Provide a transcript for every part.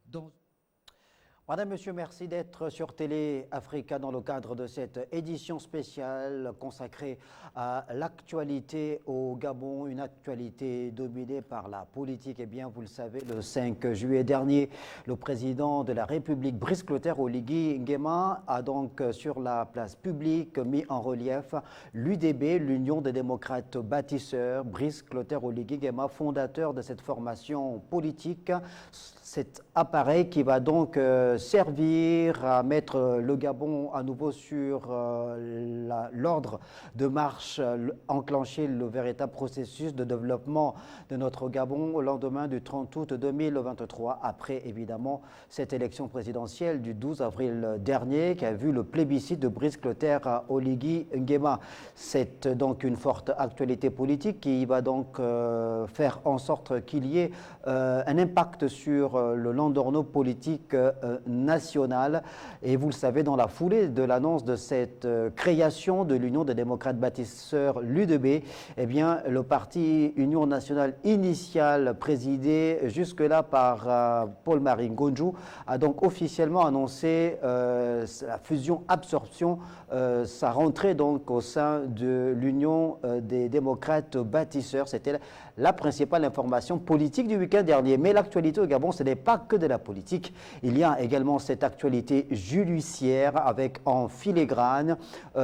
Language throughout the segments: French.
Dans... Madame, Monsieur, merci d'être sur Télé Africa dans le cadre de cette édition spéciale consacrée à l'actualité au Gabon, une actualité dominée par la politique. Eh bien, vous le savez, le 5 juillet dernier, le président de la République, Brice Clotaire Oligui Nguema, a donc sur la place publique mis en relief l'UDB, l'Union des démocrates bâtisseurs. Brice Clotaire Oligui Nguema, fondateur de cette formation politique. Cet appareil qui va donc servir à mettre le Gabon à nouveau sur l'ordre de marche, enclencher le véritable processus de développement de notre Gabon au lendemain du 30 août 2023, après évidemment cette élection présidentielle du 12 avril dernier qui a vu le plébiscite de Brice Clotaire Oligui Nguema. C'est donc une forte actualité politique qui va donc faire en sorte qu'il y ait un impact sur le landorno politique national. Et vous le savez, dans la foulée de l'annonce de cette création de l'Union des démocrates bâtisseurs, l'UDB, eh bien, le parti Union nationale initiale, présidé jusque-là par Paul-Marie Ngonjou, a donc officiellement annoncé la fusion-absorption, sa rentrée donc au sein de l'Union des démocrates bâtisseurs. C'était la principale information politique du week-end dernier. Mais l'actualité au Gabon, ce n'est pas que de la politique. Il y a également cette actualité judiciaire avec en filigrane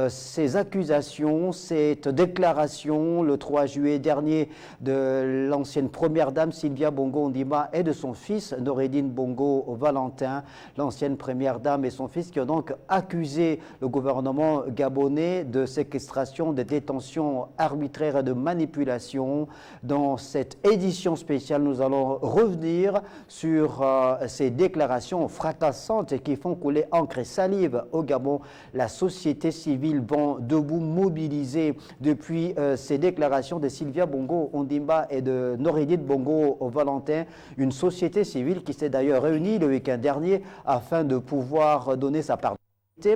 ces accusations, cette déclaration le 3 juillet dernier de l'ancienne première dame Sylvia Bongo Ondimba et de son fils Noureddine Bongo Valentin, l'ancienne première dame et son fils qui ont donc accusé le gouvernement gabonais de séquestration, de détention arbitraire et de manipulation. Dans cette édition spéciale, nous allons revenir sur ces déclarations fracassantes et qui font couler encre et salive au Gabon. La société civile vont debout, mobilisée depuis ces déclarations de Sylvia Bongo Ondimba et de Noureddine Bongo Valentin. Une société civile qui s'est d'ailleurs réunie le week-end dernier afin de pouvoir donner sa part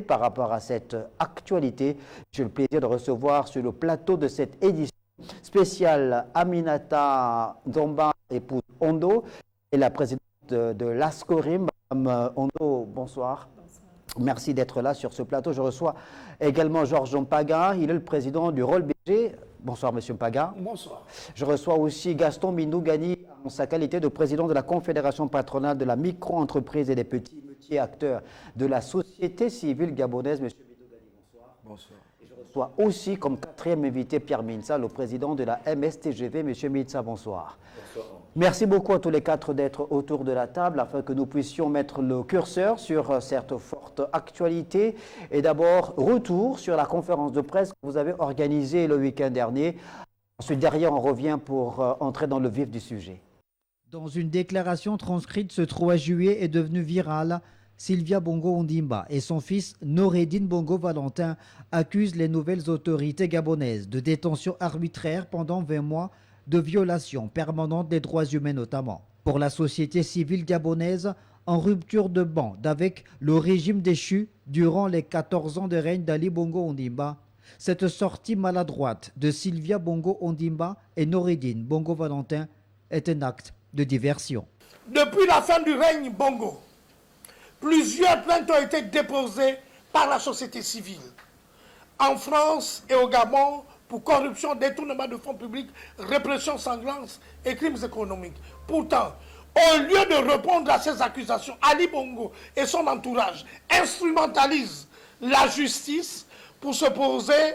par rapport à cette actualité. J'ai le plaisir de recevoir sur le plateau de cette édition spéciale Aminata Domba, épouse Ondo, et la présidente de l'ASCORIM, Mme Ondo. Bonsoir. Merci d'être là sur ce plateau. Je reçois également Georges Mpaga, il est le président du Rôle BG. Bonsoir, Monsieur Mpaga. Bonsoir. Je reçois aussi Gaston Mindougani en sa qualité de président de la Confédération patronale de la micro-entreprise et des petits métiers acteurs de la société civile gabonaise. Monsieur Mindougani, bonsoir. Bonsoir. Et je reçois aussi comme quatrième invité Pierre Mintsa, le président de la MSTGV. Monsieur Mintsa, bonsoir. Bonsoir. Merci beaucoup à tous les quatre d'être autour de la table afin que nous puissions mettre le curseur sur cette forte actualité. Et d'abord, retour sur la conférence de presse que vous avez organisée le week-end dernier. Ensuite, derrière, on revient pour entrer dans le vif du sujet. Dans une déclaration transcrite ce 3 juillet et devenue virale, Sylvia Bongo Ondimba et son fils Noureddine Bongo Valentin accusent les nouvelles autorités gabonaises de détention arbitraire pendant 20 mois, de violations permanentes des droits humains notamment. Pour la société civile gabonaise, en rupture de bande avec le régime déchu durant les 14 ans de règne d'Ali Bongo Ondimba, cette sortie maladroite de Sylvia Bongo Ondimba et Noureddine Bongo Valentin est un acte de diversion. Depuis la fin du règne Bongo, plusieurs plaintes ont été déposées par la société civile. En France et au Gabon, pour corruption, détournement de fonds publics, répression sanglante et crimes économiques. Pourtant, au lieu de répondre à ces accusations, Ali Bongo et son entourage instrumentalisent la justice pour se poser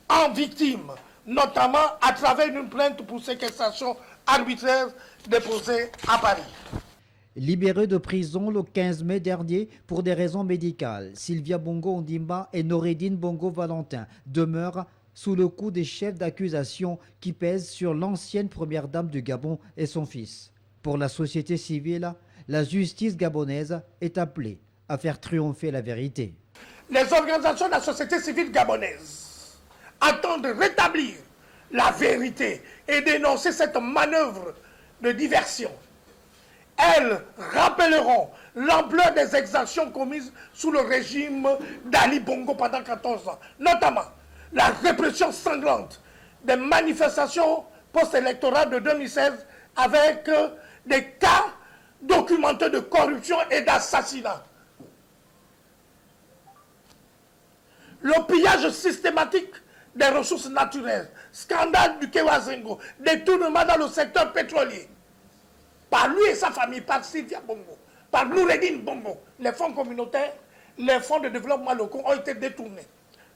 en victime, notamment à travers une plainte pour séquestration arbitraire déposée à Paris. Libérés de prison le 15 mai dernier pour des raisons médicales, Sylvia Bongo Ondimba et Noureddine Bongo Valentin demeurent sous le coup des chefs d'accusation qui pèsent sur l'ancienne première dame du Gabon et son fils. Pour la société civile, la justice gabonaise est appelée à faire triompher la vérité. Les organisations de la société civile gabonaise attendent rétablir la vérité et dénoncer cette manœuvre de diversion. Elles rappelleront l'ampleur des exactions commises sous le régime d'Ali Bongo pendant 14 ans, notamment la répression sanglante des manifestations post-électorales de 2016 avec des cas documenté de corruption et d'assassinat. Le pillage systématique des ressources naturelles, scandale du Kewazengo, détournement dans le secteur pétrolier, par lui et sa famille, par Sylvia Bongo, par Noureddine Bongo. Les fonds communautaires, les fonds de développement locaux ont été détournés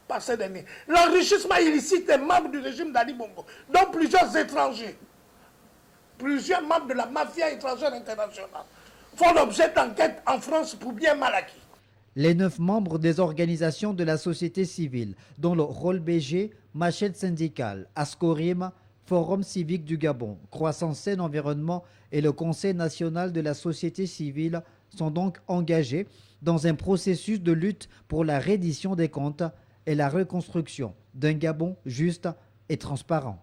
par ces derniers. L'enrichissement illicite des membres du régime d'Ali Bongo, dont plusieurs étrangers, plusieurs membres de la mafia étrangère internationale, font l'objet d'enquêtes en France pour bien mal acquis. Les 9 membres des organisations de la société civile, dont le Rôle BG, Machette syndicale, Ascorim, Forum civique du Gabon, Croissance saine environnement et le Conseil national de la société civile, sont donc engagés dans un processus de lutte pour la reddition des comptes et la reconstruction d'un Gabon juste et transparent.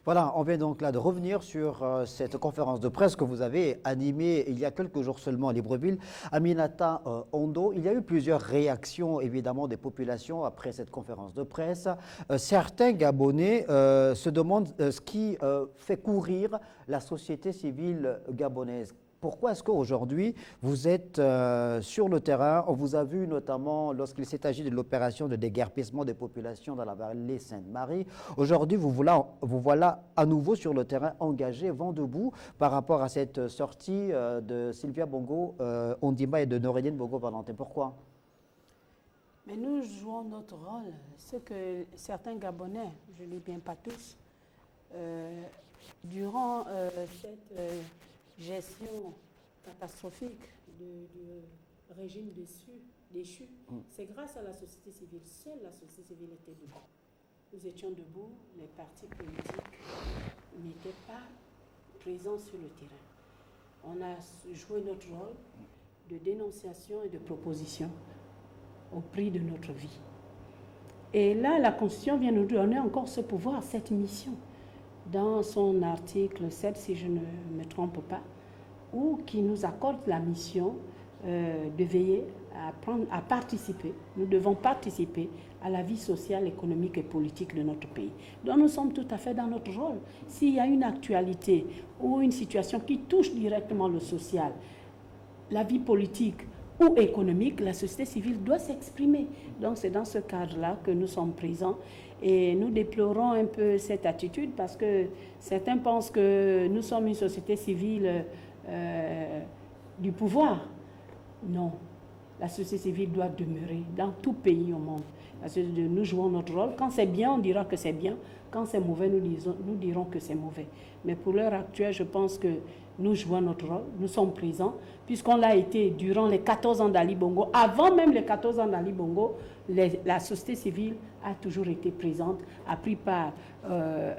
Voilà, on vient donc là de revenir sur cette conférence de presse que vous avez animée il y a quelques jours seulement à Libreville. Aminata Ondo, il y a eu plusieurs réactions évidemment des populations après cette conférence de presse. Certains Gabonais se demandent ce qui fait courir la société civile gabonaise. Pourquoi est-ce qu'aujourd'hui, vous êtes sur le terrain? On vous a vu notamment lorsqu'il s'est agi de l'opération de déguerpissement des populations dans la vallée Sainte-Marie. Aujourd'hui, vous voilà à nouveau sur le terrain engagé, vent debout, par rapport à cette sortie de Sylvia Bongo Ondimba et de Noureddine Bongo Valentin. Pourquoi? Mais nous jouons notre rôle. Ce que certains Gabonais, je ne dis bien pas tous, durant cette gestion catastrophique du régime déchu, c'est grâce à la société civile. Seule la société civile était debout. Nous étions debout, les partis politiques n'étaient pas présents sur le terrain. On a joué notre rôle de dénonciation et de proposition au prix de notre vie. Et là, la Constitution vient nous donner encore ce pouvoir, cette mission, dans son article 7, si je ne me trompe pas, ou qui nous accorde la mission de veiller à participer. Nous devons participer à la vie sociale, économique et politique de notre pays. Donc nous sommes tout à fait dans notre rôle. S'il y a une actualité ou une situation qui touche directement le social, la vie politique ou économique, la société civile doit s'exprimer. Donc c'est dans ce cadre-là que nous sommes présents. Et nous déplorons un peu cette attitude parce que certains pensent que nous sommes une société civile du pouvoir. Non, la société civile doit demeurer dans tout pays au monde. Parce que nous jouons notre rôle. Quand c'est bien, on dira que c'est bien. Quand c'est mauvais, nous dirons que c'est mauvais. Mais pour l'heure actuelle, je pense que nous jouons notre rôle. Nous sommes présents, puisqu'on l'a été durant les 14 ans d'Ali Bongo. Avant même les 14 ans d'Ali Bongo, la société civile a toujours été présente, a pris part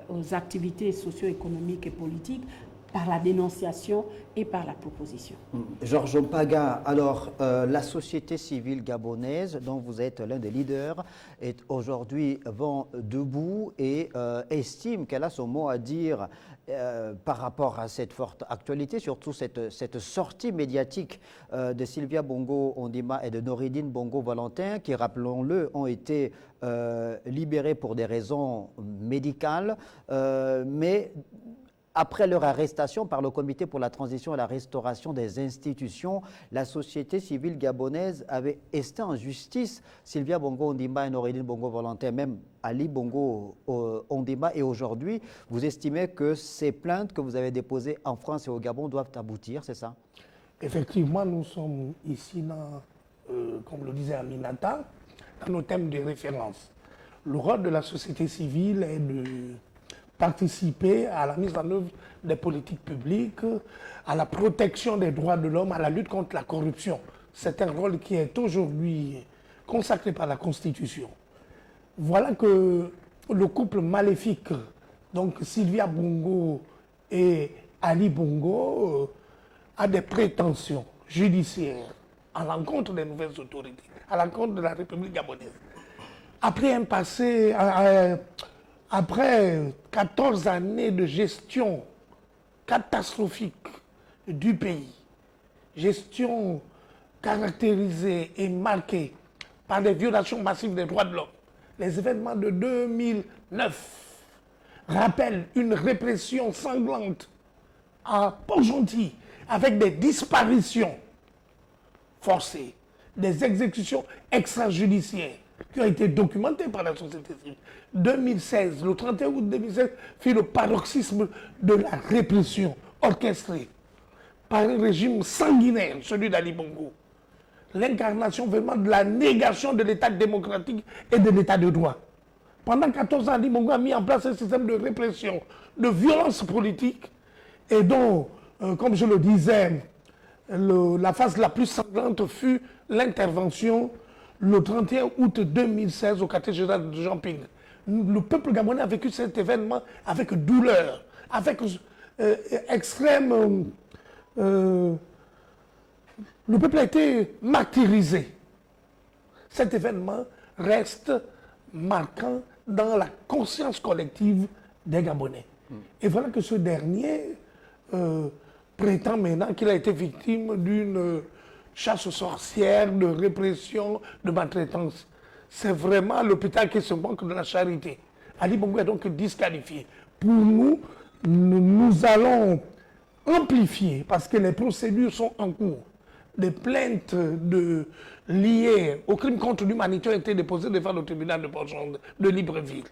aux activités socio-économiques et politiques, par la dénonciation et par la proposition. Georges Mpaga, alors la société civile gabonaise, dont vous êtes l'un des leaders, est aujourd'hui vent debout et estime qu'elle a son mot à dire par rapport à cette forte actualité, surtout cette sortie médiatique de Sylvia Bongo Ondimba et de Noureddine Bongo Valentin, qui, rappelons-le, ont été libérés pour des raisons médicales, mais après leur arrestation par le Comité pour la transition et la restauration des institutions, la société civile gabonaise avait esté en justice Sylvia Bongo Ondimba et Noureddine Bongo Valentin, même Ali Bongo Ondimba. Et aujourd'hui, vous estimez que ces plaintes que vous avez déposées en France et au Gabon doivent aboutir, c'est ça? Effectivement, nous sommes ici, comme le disait Aminata, dans nos thèmes de référence. Le rôle de la société civile est de participer à la mise en œuvre des politiques publiques, à la protection des droits de l'homme, à la lutte contre la corruption. C'est un rôle qui est aujourd'hui consacré par la Constitution. Voilà que le couple maléfique, donc Sylvia Bongo et Ali Bongo, a des prétentions judiciaires à l'encontre des nouvelles autorités, à l'encontre de la République gabonaise. Après un passé... Après 14 années de gestion catastrophique du pays, gestion caractérisée et marquée par des violations massives des droits de l'homme, les événements de 2009 rappellent une répression sanglante à Port-Gentil, avec des disparitions forcées, des exécutions extrajudiciaires qui ont été documentées par la société civile. 2016, le 31 août 2016, fut le paroxysme de la répression orchestrée par un régime sanguinaire, celui d'Ali Bongo. L'incarnation vraiment de la négation de l'État démocratique et de l'État de droit. Pendant 14 ans, Ali Bongo a mis en place un système de répression, de violence politique, et dont, comme je le disais, la phase la plus sanglante fut l'intervention le 31 août 2016 au quartier général de Jean-Ping. Le peuple gabonais a vécu cet événement avec douleur, avec extrême... le peuple a été martyrisé. Cet événement reste marquant dans la conscience collective des Gabonais. Et voilà que ce dernier prétend maintenant qu'il a été victime d'une chasse aux sorcières, de répression, de maltraitance. C'est vraiment l'hôpital qui se manque de la charité. Ali Bongo est donc disqualifié. Pour nous, nous allons amplifier, parce que les procédures sont en cours. Des plaintes liées au crime contre l'humanité ont été déposées devant le tribunal de Libreville.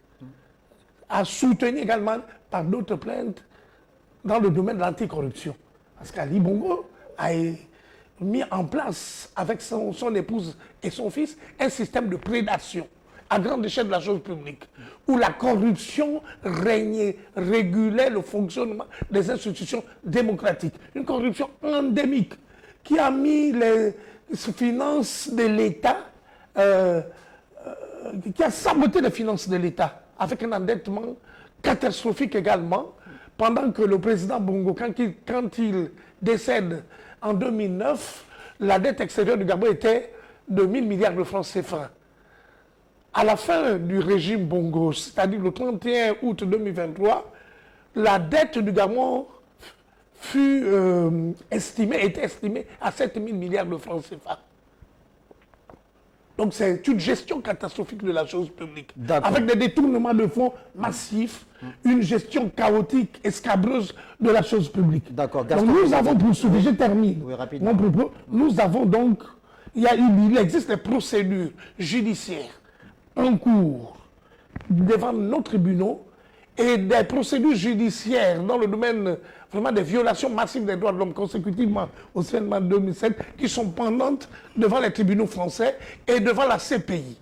À soutenir également par d'autres plaintes dans le domaine de l'anticorruption. Parce qu'Ali Bongo a mis en place, avec son épouse et son fils, un système de prédation à grande échelle de la chose publique, où la corruption régnait, régulait le fonctionnement des institutions démocratiques. Une corruption endémique qui a mis les finances de l'État, qui a saboté les finances de l'État, avec un endettement catastrophique également, pendant que le président Bongo, quand il décède en 2009, la dette extérieure du Gabon était de 1000 milliards de francs CFA. À la fin du régime Bongo, c'est-à-dire le 31 août 2023, la dette du Gabon était estimée à 7000 milliards de francs CFA. Donc c'est une gestion catastrophique de la chose publique, avec des détournements de fonds massifs, une gestion chaotique et scabreuse de la chose publique. D'accord. Donc nous avons poursuivi, je termine mon propos, nous avons donc, il existe des procédures judiciaires en cours devant nos tribunaux et des procédures judiciaires dans le domaine vraiment des violations massives des droits de l'homme consécutivement au événement 2007 qui sont pendantes devant les tribunaux français et devant la CPI.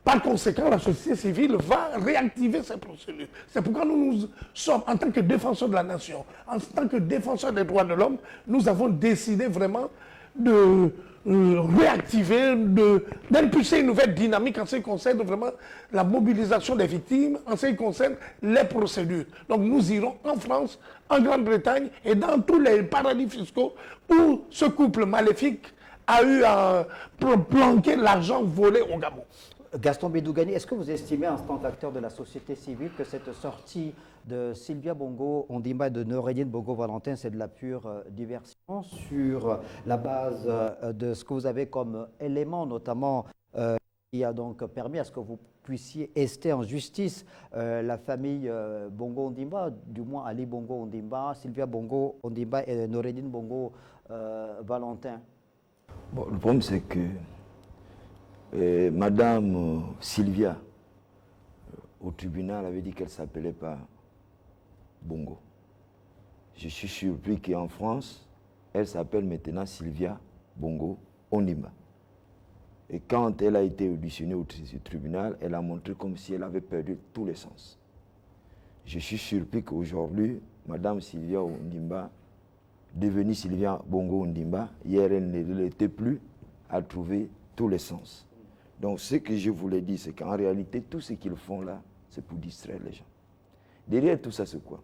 Par conséquent, la société civile va réactiver ces procédures. C'est pourquoi nous sommes, en tant que défenseurs de la nation, en tant que défenseurs des droits de l'homme, nous avons décidé vraiment de réactiver, d'impulser une nouvelle dynamique en ce qui concerne vraiment la mobilisation des victimes, en ce qui concerne les procédures. Donc nous irons en France, en Grande-Bretagne et dans tous les paradis fiscaux où ce couple maléfique a eu à planquer l'argent volé au Gabon. Gaston Bédougani, est-ce que vous estimez en tant qu'acteur de la société civile que cette sortie de Sylvia Bongo Ondimba et de Noureddine Bongo Valentin, c'est de la pure diversion sur la base de ce que vous avez comme élément, notamment qui a donc permis à ce que vous puissiez ester en justice la famille Bongo Ondimba, du moins Ali Bongo Ondimba, Sylvia Bongo Ondimba et Noureddine Bongo Valentin? Bon, le problème c'est que Madame Sylvia, au tribunal, avait dit qu'elle ne s'appelait pas Bongo. Je suis surpris qu'en France, elle s'appelle maintenant Sylvia Bongo Ondimba. Et quand elle a été auditionnée au tribunal, elle a montré comme si elle avait perdu tous les sens. Je suis surpris qu'aujourd'hui, Madame Sylvia Ondimba, devenue Sylvia Bongo Ondimba, hier elle ne l'était plus, a trouvé tous les sens. Donc ce que je voulais dire, c'est qu'en réalité, tout ce qu'ils font là, c'est pour distraire les gens. Derrière tout ça, c'est quoi?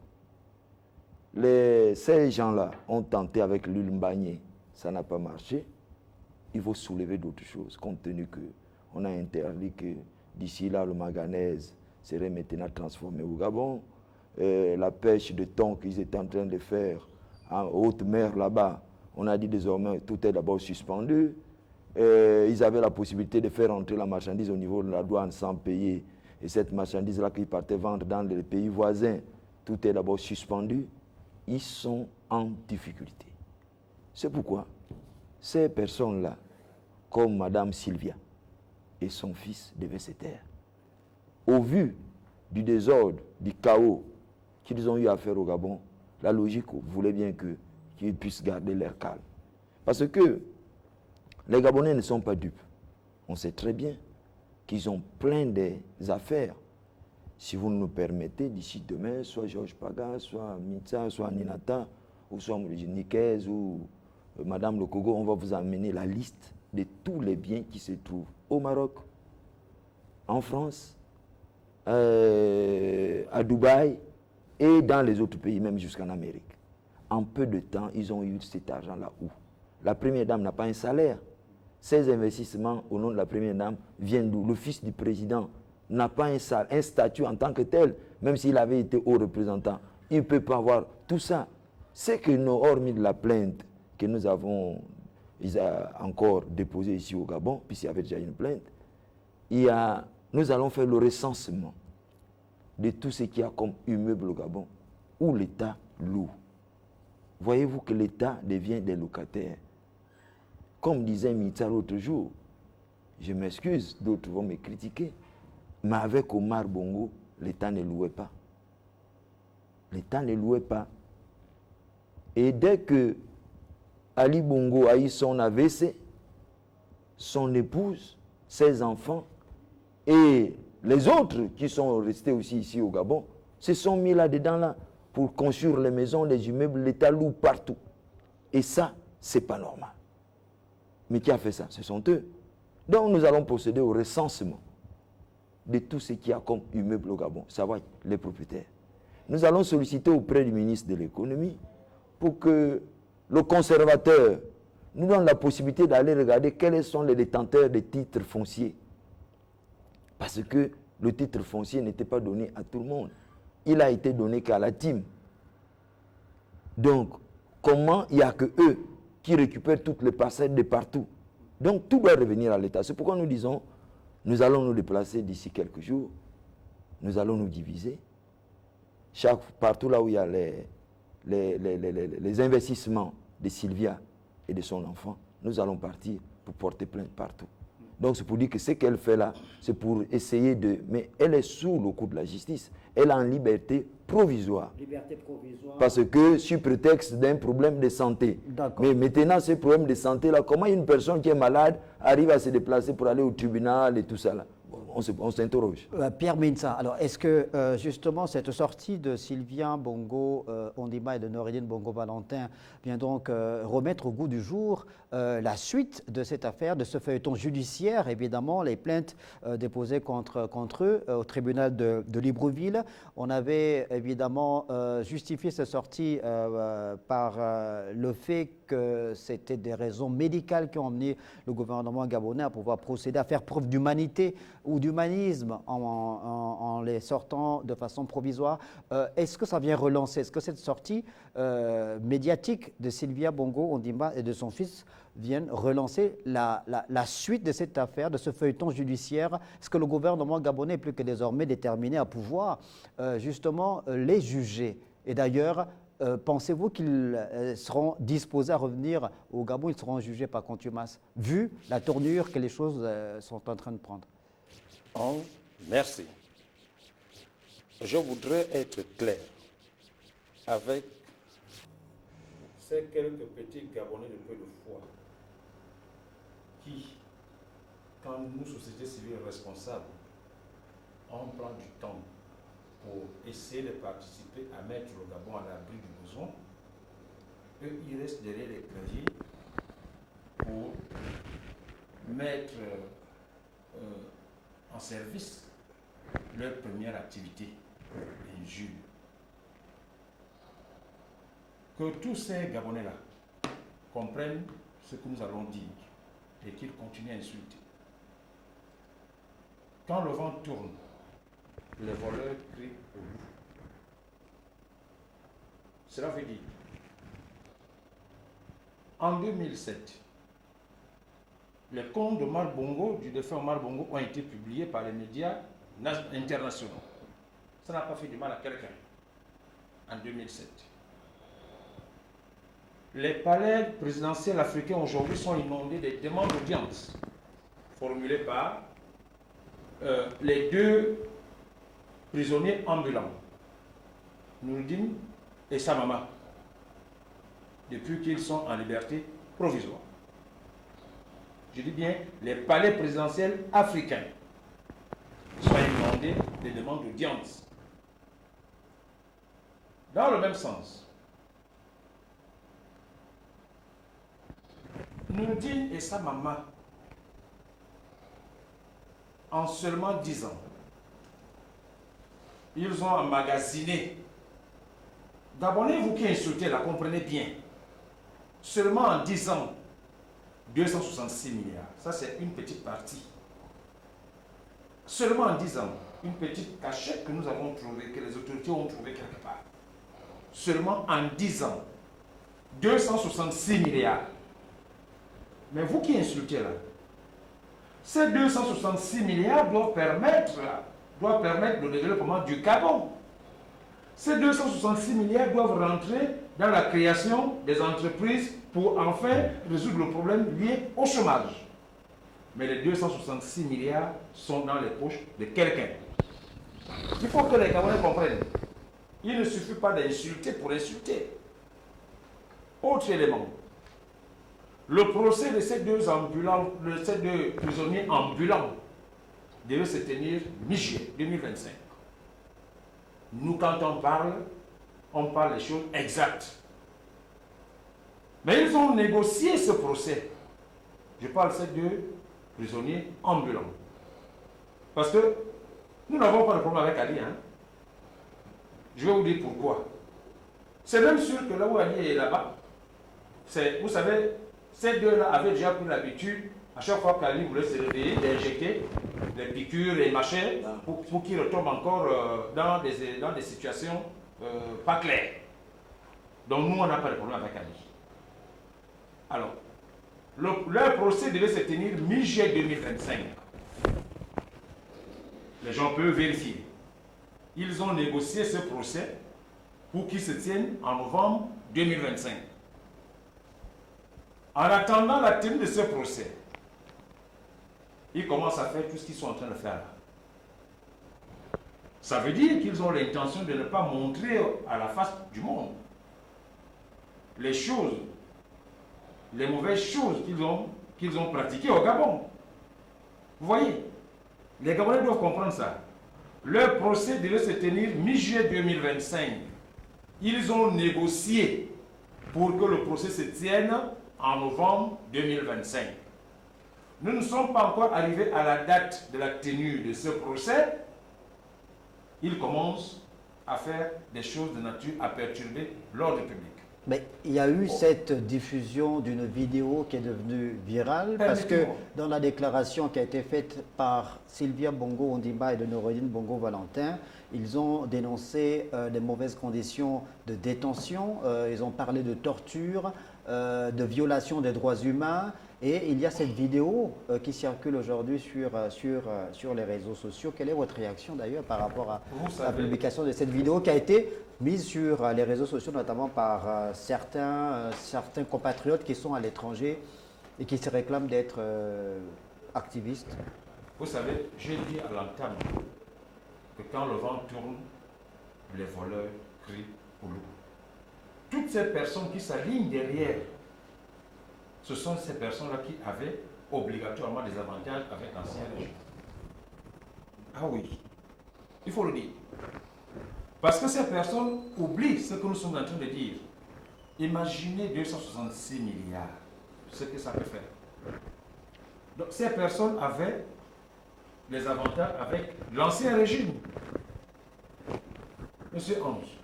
Ces gens-là ont tenté avec l'huile Mbagné, ça n'a pas marché. Il faut soulever d'autres choses, compte tenu qu'on a interdit que d'ici là, le manganèse serait maintenant transformé au Gabon. La pêche de thon qu'ils étaient en train de faire en haute mer là-bas, on a dit désormais tout est d'abord suspendu. Ils avaient la possibilité de faire entrer la marchandise au niveau de la douane sans payer. Et cette marchandise-là qu'ils partaient vendre dans les pays voisins, tout est d'abord suspendu. Ils sont en difficulté. C'est pourquoi ces personnes-là, comme Madame Sylvia et son fils, devaient se taire. Au vu du désordre, du chaos qu'ils ont eu à faire au Gabon, la logique voulait bien qu'ils puissent garder leur calme. Parce que les Gabonais ne sont pas dupes. On sait très bien qu'ils ont plein d'affaires. Si vous nous permettez, d'ici demain, soit Georges Paga, soit Mitsa, soit Ninata, ou soit Nikez, ou Madame Lokogo, on va vous amener la liste de tous les biens qui se trouvent au Maroc, en France, à Dubaï et dans les autres pays, même jusqu'en Amérique. En peu de temps, ils ont eu cet argent-là où la première dame n'a pas un salaire. Ces investissements au nom de la première dame viennent d'où? Le fils du président n'a pas un statut en tant que tel, même s'il avait été haut représentant. Il ne peut pas avoir tout ça. C'est que nous, hormis de la plainte que nous avons encore déposée ici au Gabon, puisqu'il y avait déjà une plainte, nous allons faire le recensement de tout ce qu'il y a comme immeuble au Gabon, où l'État loue. Voyez-vous que l'État devient des locataires. Comme disait Mitsa l'autre jour, je m'excuse, d'autres vont me critiquer, mais avec Omar Bongo, l'État ne louait pas. L'État ne louait pas. Et dès que Ali Bongo a eu son AVC, son épouse, ses enfants et les autres qui sont restés aussi ici au Gabon, se sont mis là-dedans là pour construire les maisons, les immeubles, l'État loue partout. Et ça, c'est pas normal. Mais qui a fait ça? Ce sont eux. Donc nous allons procéder au recensement de tout ce qu'il y a comme immeuble au Gabon, savoir les propriétaires. Nous allons solliciter auprès du ministre de l'économie pour que le conservateur nous donne la possibilité d'aller regarder quels sont les détenteurs des titres fonciers. Parce que le titre foncier n'était pas donné à tout le monde. Il a été donné qu'à la team. Donc, comment il n'y a que eux qui récupèrent toutes les parcelles de partout? Donc, tout doit revenir à l'État. C'est pourquoi nous disons, nous allons nous déplacer d'ici quelques jours. Nous allons nous diviser. Partout là où il y a les investissements de Sylvia et de son enfant, nous allons partir pour porter plainte partout. Donc c'est pour dire que ce qu'elle fait là, c'est pour essayer de... Mais elle est sous le coup de la justice. Elle est en liberté provisoire. Liberté provisoire. Parce que sous prétexte d'un problème de santé. Mais maintenant, ce problème de santé là, comment une personne qui est malade arrive à se déplacer pour aller au tribunal et tout ça là? On s'interroge. Pierre Minsa, alors est-ce que justement cette sortie de Sylvia Bongo Ondimba et de Noureddine Bongo Valentin vient donc remettre au goût du jour la suite de cette affaire, de ce feuilleton judiciaire, évidemment, les plaintes déposées contre eux au tribunal de Libreville. On avait évidemment justifié cette sortie par le fait que c'était des raisons médicales qui ont amené le gouvernement gabonais à pouvoir procéder à faire preuve d'humanité ou d'humanisme en les sortant de façon provisoire. Est-ce que ça vient relancer? Est-ce que cette sortie médiatique de Sylvia Bongo Ondimba et de son fils viennent relancer la suite de cette affaire, de ce feuilleton judiciaire? Est-ce que le gouvernement gabonais est plus que désormais déterminé à pouvoir justement les juger? Et d'ailleurs, pensez-vous qu'ils seront disposés à revenir au Gabon? Ils seront jugés par contumace, vu la tournure que les choses sont en train de prendre? Merci. Je voudrais être clair avec ces quelques petits Gabonais de peu de foi qui, quand nous, société civile responsable, on prend du temps pour essayer de participer à mettre le Gabon à l'abri du besoin, eux, ils restent derrière les claviers pour mettre en service leur première activité, l'injure. Que tous ces Gabonais-là comprennent ce que nous allons dire et qu'ils continuent à insulter. Quand le vent tourne, les voleurs crient au loup. Cela veut dire, en 2007, les comptes de Omar Bongo, du défunt Omar Bongo, ont été publiés par les médias internationaux. Ça n'a pas fait du mal à quelqu'un en 2007. les palais présidentiels africains aujourd'hui sont inondés des demandes d'audience formulées par les deux prisonniers ambulants, Noureddine et Samama, depuis qu'ils sont en liberté provisoire. Je dis bien les palais présidentiels africains sont inondés des demandes d'audience. Dans le même sens, Noureddine et sa maman, en seulement 10 ans, ils ont emmagasiné. Gabonais, vous qui insultez là, comprenez bien. Seulement en 10 ans, 266 milliards. Ça, c'est une petite partie. Seulement en 10 ans, une petite cachette que nous avons trouvée, que les autorités ont trouvée quelque part. Seulement en 10 ans, 266 milliards. Mais vous qui insultez là, ces 266 milliards doivent permettre le développement du Gabon. Ces 266 milliards doivent rentrer dans la création des entreprises pour enfin résoudre le problème lié au chômage. Mais les 266 milliards sont dans les poches de quelqu'un. Il faut que les Gabonais comprennent. Il ne suffit pas d'insulter pour insulter. Autre élément. Le procès de ces deux prisonniers ambulants devait se tenir mi-juillet 2025. Nous, quand on parle des choses exactes. Mais ils ont négocié ce procès. Je parle de ces deux prisonniers ambulants. Parce que nous n'avons pas de problème avec Ali. Je vais vous dire pourquoi. C'est même sûr que là où Ali est là-bas, vous savez, ces deux-là avaient déjà pris l'habitude, à chaque fois qu'Ali voulait se réveiller, d'injecter les piqûres et machins pour qu'ils retombent encore dans des situations pas claires. Donc nous, on n'a pas de problème avec Ali. Alors, leur procès devait se tenir mi-juillet 2025. Les gens peuvent vérifier. Ils ont négocié ce procès pour qu'il se tienne en novembre 2025. En attendant la tenue de ce procès, ils commencent à faire tout ce qu'ils sont en train de faire là. Ça veut dire qu'ils ont l'intention de ne pas montrer à la face du monde les choses, les mauvaises choses qu'ils ont pratiquées au Gabon. Vous voyez, les Gabonais doivent comprendre ça. Leur procès devait se tenir mi-juillet 2025. Ils ont négocié pour que le procès se tienne en novembre 2025. Nous ne sommes pas encore arrivés à la date de la tenue de ce procès. Ils commencent à faire des choses de nature à perturber l'ordre public. Mais il y a eu cette diffusion d'une vidéo qui est devenue virale parce que dans la déclaration qui a été faite par Sylvia Bongo Ondimba et de Noureddine Bongo Valentin, ils ont dénoncé les mauvaises conditions de détention, ils ont parlé de torture, de violation des droits humains. Et il y a cette vidéo qui circule aujourd'hui sur les réseaux sociaux. Quelle est votre réaction d'ailleurs par rapport à la publication de cette vidéo qui a été mise sur les réseaux sociaux, notamment par certains compatriotes qui sont à l'étranger et qui se réclament d'être activistes? Vous savez, j'ai dit à l'entame que quand le vent tourne, les voleurs crient au loup. Toutes ces personnes qui s'alignent derrière, ce sont ces personnes-là qui avaient obligatoirement des avantages avec l'ancien régime. Ah oui, il faut le dire. Parce que ces personnes oublient ce que nous sommes en train de dire. Imaginez 266 milliards, ce que ça peut faire. Donc ces personnes avaient des avantages avec l'ancien régime. Monsieur Ange,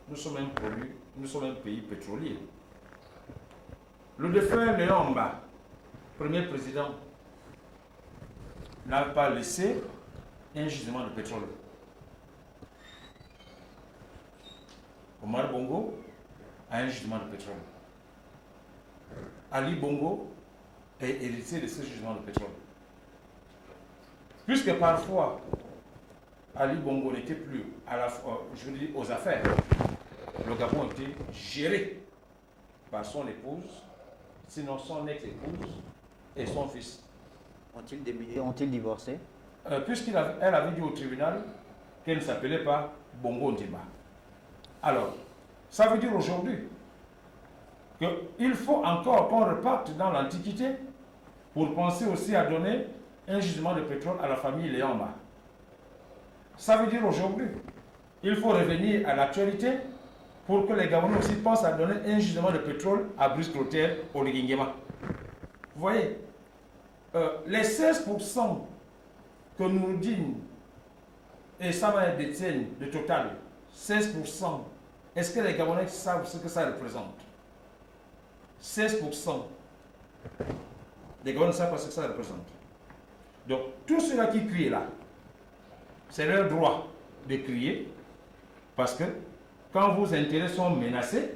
nous sommes un pays pétrolier. Le défunt Léon Mba, premier président, n'a pas laissé un gisement de pétrole. Omar Bongo a un gisement de pétrole. Ali Bongo est héritier de ce gisement de pétrole. Puisque parfois, Ali Bongo n'était plus aux affaires, le Gabon était géré par son épouse, sinon son ex-épouse et son fils. Ont-ils divorcé? Puisqu'elle avait dit au tribunal qu'elle ne s'appelait pas Bongo Ondimba. Alors, ça veut dire aujourd'hui qu'il faut encore qu'on reparte dans l'Antiquité pour penser aussi à donner un gisement de pétrole à la famille Léamba. Ça veut dire aujourd'hui, il faut revenir à l'actualité pour que les Gabonais aussi pensent à donner un gisement de pétrole à Brice-Clotaire au Liguingema. Vous voyez, les 16% que nous disent, et ça va être détiennent le total, 16%, est-ce que les Gabonais savent ce que ça représente? 16%. Les Gabonais ne savent pas ce que ça représente. Donc, tous ceux-là qui crient là, c'est leur droit de crier, parce que quand vos intérêts sont menacés,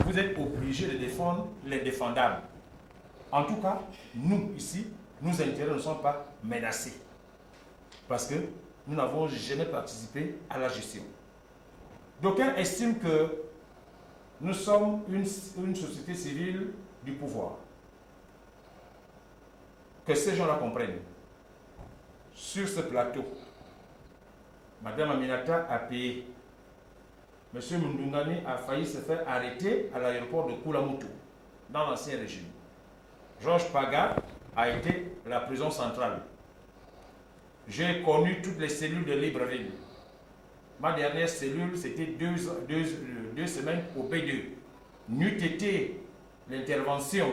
vous êtes obligés de défendre les défendables. En tout cas, nous, ici, nos intérêts ne sont pas menacés. Parce que nous n'avons jamais participé à la gestion. D'aucuns estiment que nous sommes une société civile du pouvoir. Que ces gens-là comprennent. Sur ce plateau, Madame Aminata a payé. Monsieur Mundungani a failli se faire arrêter à l'aéroport de Koulamoutou, dans l'ancien régime. Georges Paga a été la prison centrale. J'ai connu toutes les cellules de Libreville. Ma dernière cellule, c'était deux semaines au B2. N'eût été l'intervention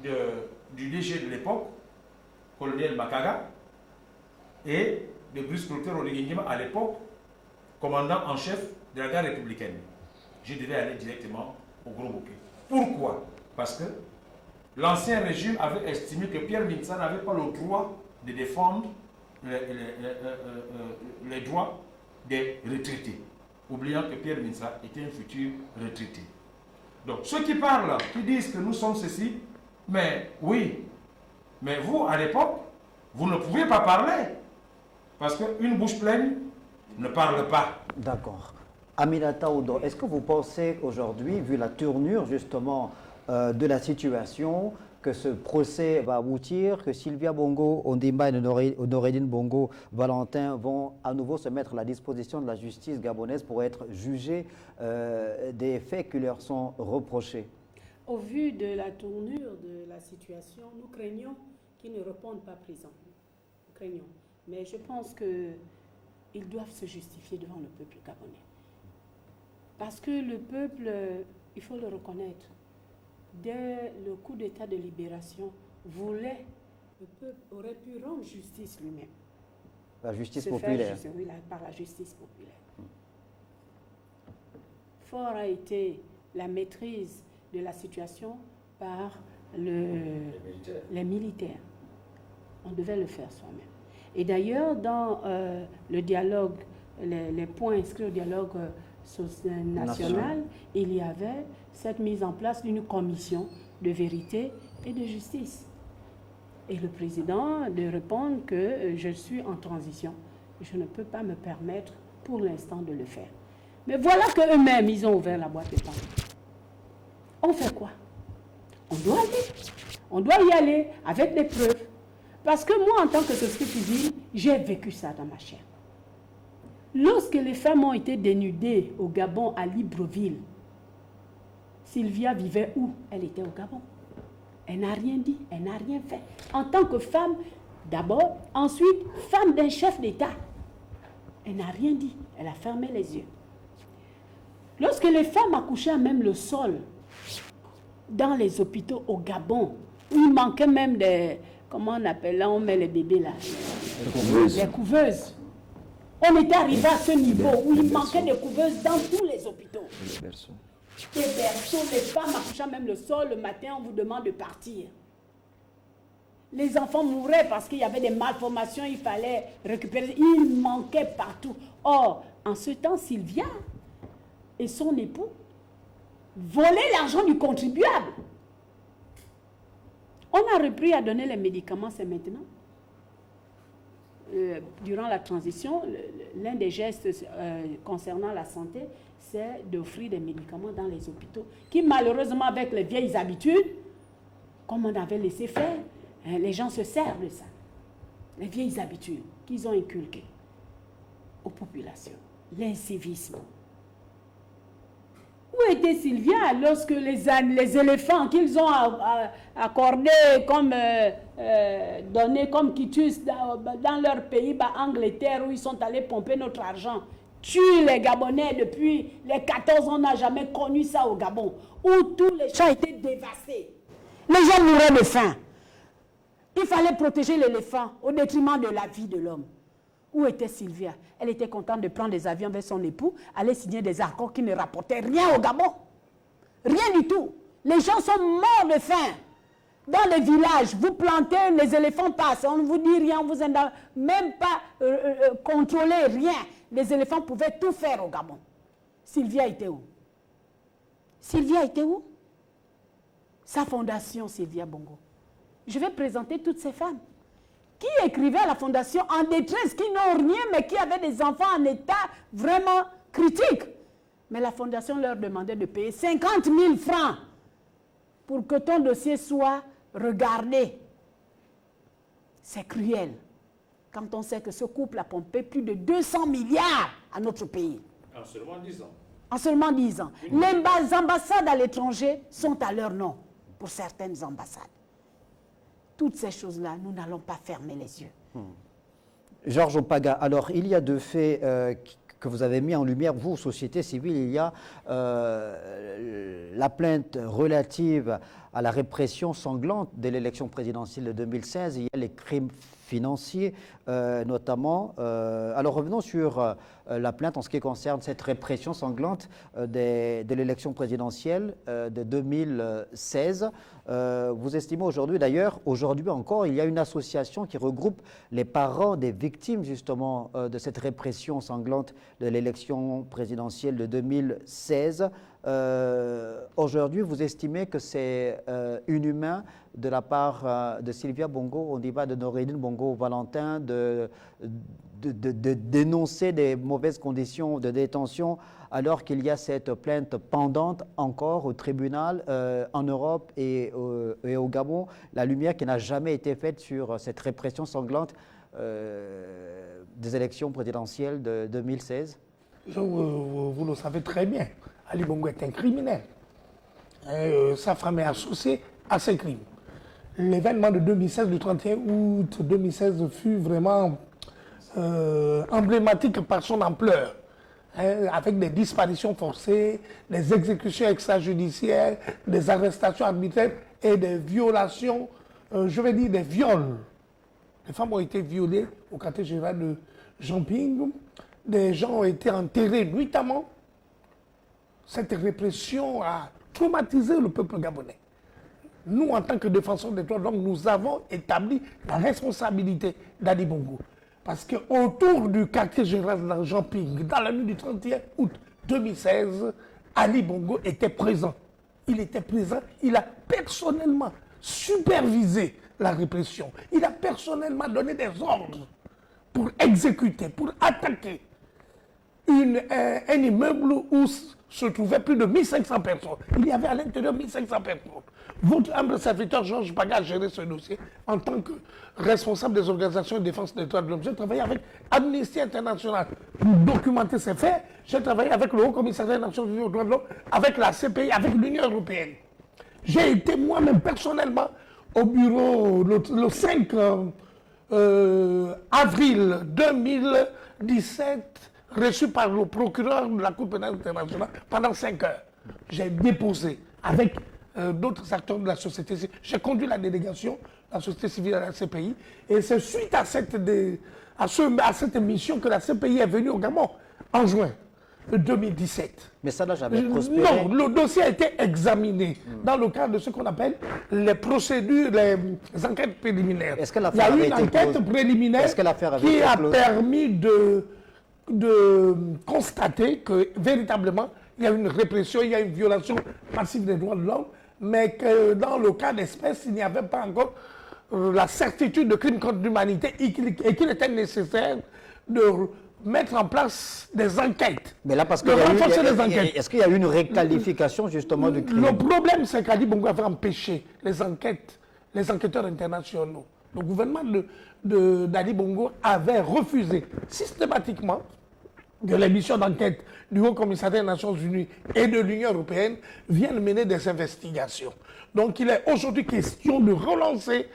du DG de l'époque, colonel Makaga, et de Brice-Clotaire Oligingima à l'époque, commandant en chef de la garde républicaine. Je devais aller directement au Gros Bouquet. Pourquoi? Parce que l'ancien régime avait estimé que Pierre Mintsa n'avait pas le droit de défendre les droits des retraités, oubliant que Pierre Mintsa était un futur retraité. Donc ceux qui parlent, qui disent que nous sommes ceci, mais oui, mais vous, à l'époque, vous ne pouviez pas parler, parce qu'une bouche pleine ne parle pas. D'accord. Aminata Odo, est-ce que vous pensez aujourd'hui, vu la tournure justement de la situation, que ce procès va aboutir, que Sylvia Bongo Ondimba et Noureddine Bongo Valentin vont à nouveau se mettre à la disposition de la justice gabonaise pour être jugés des faits qui leur sont reprochés? Au vu de la tournure de la situation, nous craignons qu'ils ne répondent pas présent. Nous craignons. Mais je pense qu'ils doivent se justifier devant le peuple gabonais. Parce que le peuple, il faut le reconnaître, dès le coup d'état de libération, voulait, le peuple aurait pu rendre justice lui-même. La justice populaire. Oui, par la justice populaire. Fort a été la maîtrise de la situation par les militaires. On devait le faire soi-même. Et d'ailleurs, dans le dialogue, les points inscrits au dialogue national, il y avait cette mise en place d'une commission de vérité et de justice. Et le président de répondre que je suis en transition. Je ne peux pas me permettre pour l'instant de le faire. Mais voilà qu'eux-mêmes, ils ont ouvert la boîte de Pandore. On fait quoi? On doit aller. On doit y aller avec des preuves. Parce que moi, en tant que société civile, j'ai vécu ça dans ma chair. Lorsque les femmes ont été dénudées au Gabon, à Libreville, Sylvia vivait où? Elle était au Gabon. Elle n'a rien dit, elle n'a rien fait. En tant que femme, d'abord, ensuite, femme d'un chef d'État. Elle n'a rien dit, elle a fermé les yeux. Lorsque les femmes accouchaient même le sol, dans les hôpitaux au Gabon, où il manquait même des... Comment on appelle là, on met les bébés là? Les couveuses. On était arrivé à ce niveau où il manquait de couveuses dans tous les hôpitaux. Les berceaux. Des berceaux, les femmes accouchant même le sol, le matin, on vous demande de partir. Les enfants mouraient parce qu'il y avait des malformations, il fallait récupérer. Il manquait partout. Or, en ce temps, Sylvia et son époux volaient l'argent du contribuable. On a repris à donner les médicaments, c'est maintenant. durant la transition, l'un des gestes concernant la santé, c'est d'offrir des médicaments dans les hôpitaux, qui malheureusement, avec les vieilles habitudes, comme on avait laissé faire, les gens se servent de ça. Les vieilles habitudes qu'ils ont inculquées aux populations. L'incivisme. Où était Sylvia lorsque les éléphants qu'ils ont accordés comme donnés comme quitus dans leur pays, Angleterre, où ils sont allés pomper notre argent, tuent les Gabonais depuis les 14 ans, on n'a jamais connu ça au Gabon, où tous les champs étaient dévastés. Les gens mouraient de faim. Il fallait protéger l'éléphant au détriment de la vie de l'homme. Où était Sylvia? Elle était contente de prendre des avions avec son époux, aller signer des accords qui ne rapportaient rien au Gabon. Rien du tout. Les gens sont morts de faim. Dans les villages, vous plantez, les éléphants passent, on ne vous dit rien, on vous aide même pas contrôler rien. Les éléphants pouvaient tout faire au Gabon. Sylvia était où? Sylvia était où? Sa fondation, Sylvia Bongo. Je vais présenter toutes ces femmes qui écrivaient à la fondation en détresse, qui n'ont rien, mais qui avaient des enfants en état vraiment critique. Mais la fondation leur demandait de payer 50 000 francs pour que ton dossier soit regardé. C'est cruel. Quand on sait que ce couple a pompé plus de 200 milliards à notre pays. En seulement 10 ans. En seulement 10 ans. Les ambassades à l'étranger sont à leur nom, pour certaines ambassades. Toutes ces choses-là, nous n'allons pas fermer les yeux. Georges Opaga, alors il y a deux faits que vous avez mis en lumière, vous, société civile. Il y a la plainte relative à la répression sanglante de l'élection présidentielle de 2016. Il y a les crimes financiers notamment. Alors revenons sur la plainte en ce qui concerne cette répression sanglante de l'élection présidentielle de 2016. Vous estimez aujourd'hui, d'ailleurs, aujourd'hui encore, il y a une association qui regroupe les parents des victimes justement de cette répression sanglante de l'élection présidentielle de 2016. Aujourd'hui, vous estimez que c'est inhumain de la part de Sylvia Bongo, on dit pas de Noureddine Bongo Valentin, de dénoncer des mauvaises conditions de détention alors qu'il y a cette plainte pendante encore au tribunal en Europe et au Gabon, la lumière qui n'a jamais été faite sur cette répression sanglante des élections présidentielles de 2016? Vous le savez très bien, Ali Bongo est un criminel. Sa femme est associée à ces crimes. L'événement de 2016, le 31 août 2016, fut vraiment emblématique par son ampleur, avec des disparitions forcées, des exécutions extrajudiciaires, des arrestations arbitraires et des violations, je vais dire des viols. Les femmes ont été violées au quartier général de Jamping, des gens ont été enterrés nuitamment. Cette répression a traumatisé le peuple gabonais. Nous, en tant que défenseurs des droits de l'homme, nous avons établi la responsabilité d'Ali Bongo. Parce qu'autour du quartier général de Jamping, dans la nuit du 31 août 2016, Ali Bongo était présent. Il était présent, il a personnellement supervisé la répression. Il a personnellement donné des ordres pour exécuter, pour attaquer un immeuble où se trouvaient plus de 1500 personnes. Il y avait à l'intérieur 1500 personnes. Votre humble serviteur Georges Opaga a géré ce dossier en tant que responsable des organisations de défense des droits de l'homme. J'ai travaillé avec Amnesty International pour documenter ces faits. J'ai travaillé avec le Haut Commissariat des Nations Unies aux droits de l'homme, avec la CPI, avec l'Union européenne. J'ai été moi-même personnellement au bureau le 5 avril 2017, reçu par le procureur de la Cour pénale internationale pendant 5 heures. J'ai déposé avec d'autres acteurs de la société civile. J'ai conduit la délégation, la société civile à la CPI, et c'est suite à cette mission que la CPI est venue au Gabon en juin 2017. Mais ça n'a jamais prospéré. Non, le dossier a été examiné dans le cadre de ce qu'on appelle les procédures, les enquêtes préliminaires. Est-ce que il y a eu une enquête préliminaire qui a permis de constater que véritablement il y a une répression, il y a une violation massive des droits de l'homme, mais que dans le cas d'espèce, il n'y avait pas encore la certitude de crimes contre l'humanité et qu'il était nécessaire de mettre en place des enquêtes. Mais là, parce de qu'il renforcer les enquêtes. Est-ce qu'il y a eu une requalification justement du crime? Le problème, c'est qu'Ali Bongo avait empêché les enquêteurs internationaux. Le gouvernement d'Ali Bongo avait refusé systématiquement que les missions d'enquête du Haut Commissariat des Nations Unies et de l'Union européenne viennent mener des investigations. Donc il est aujourd'hui question de relancer,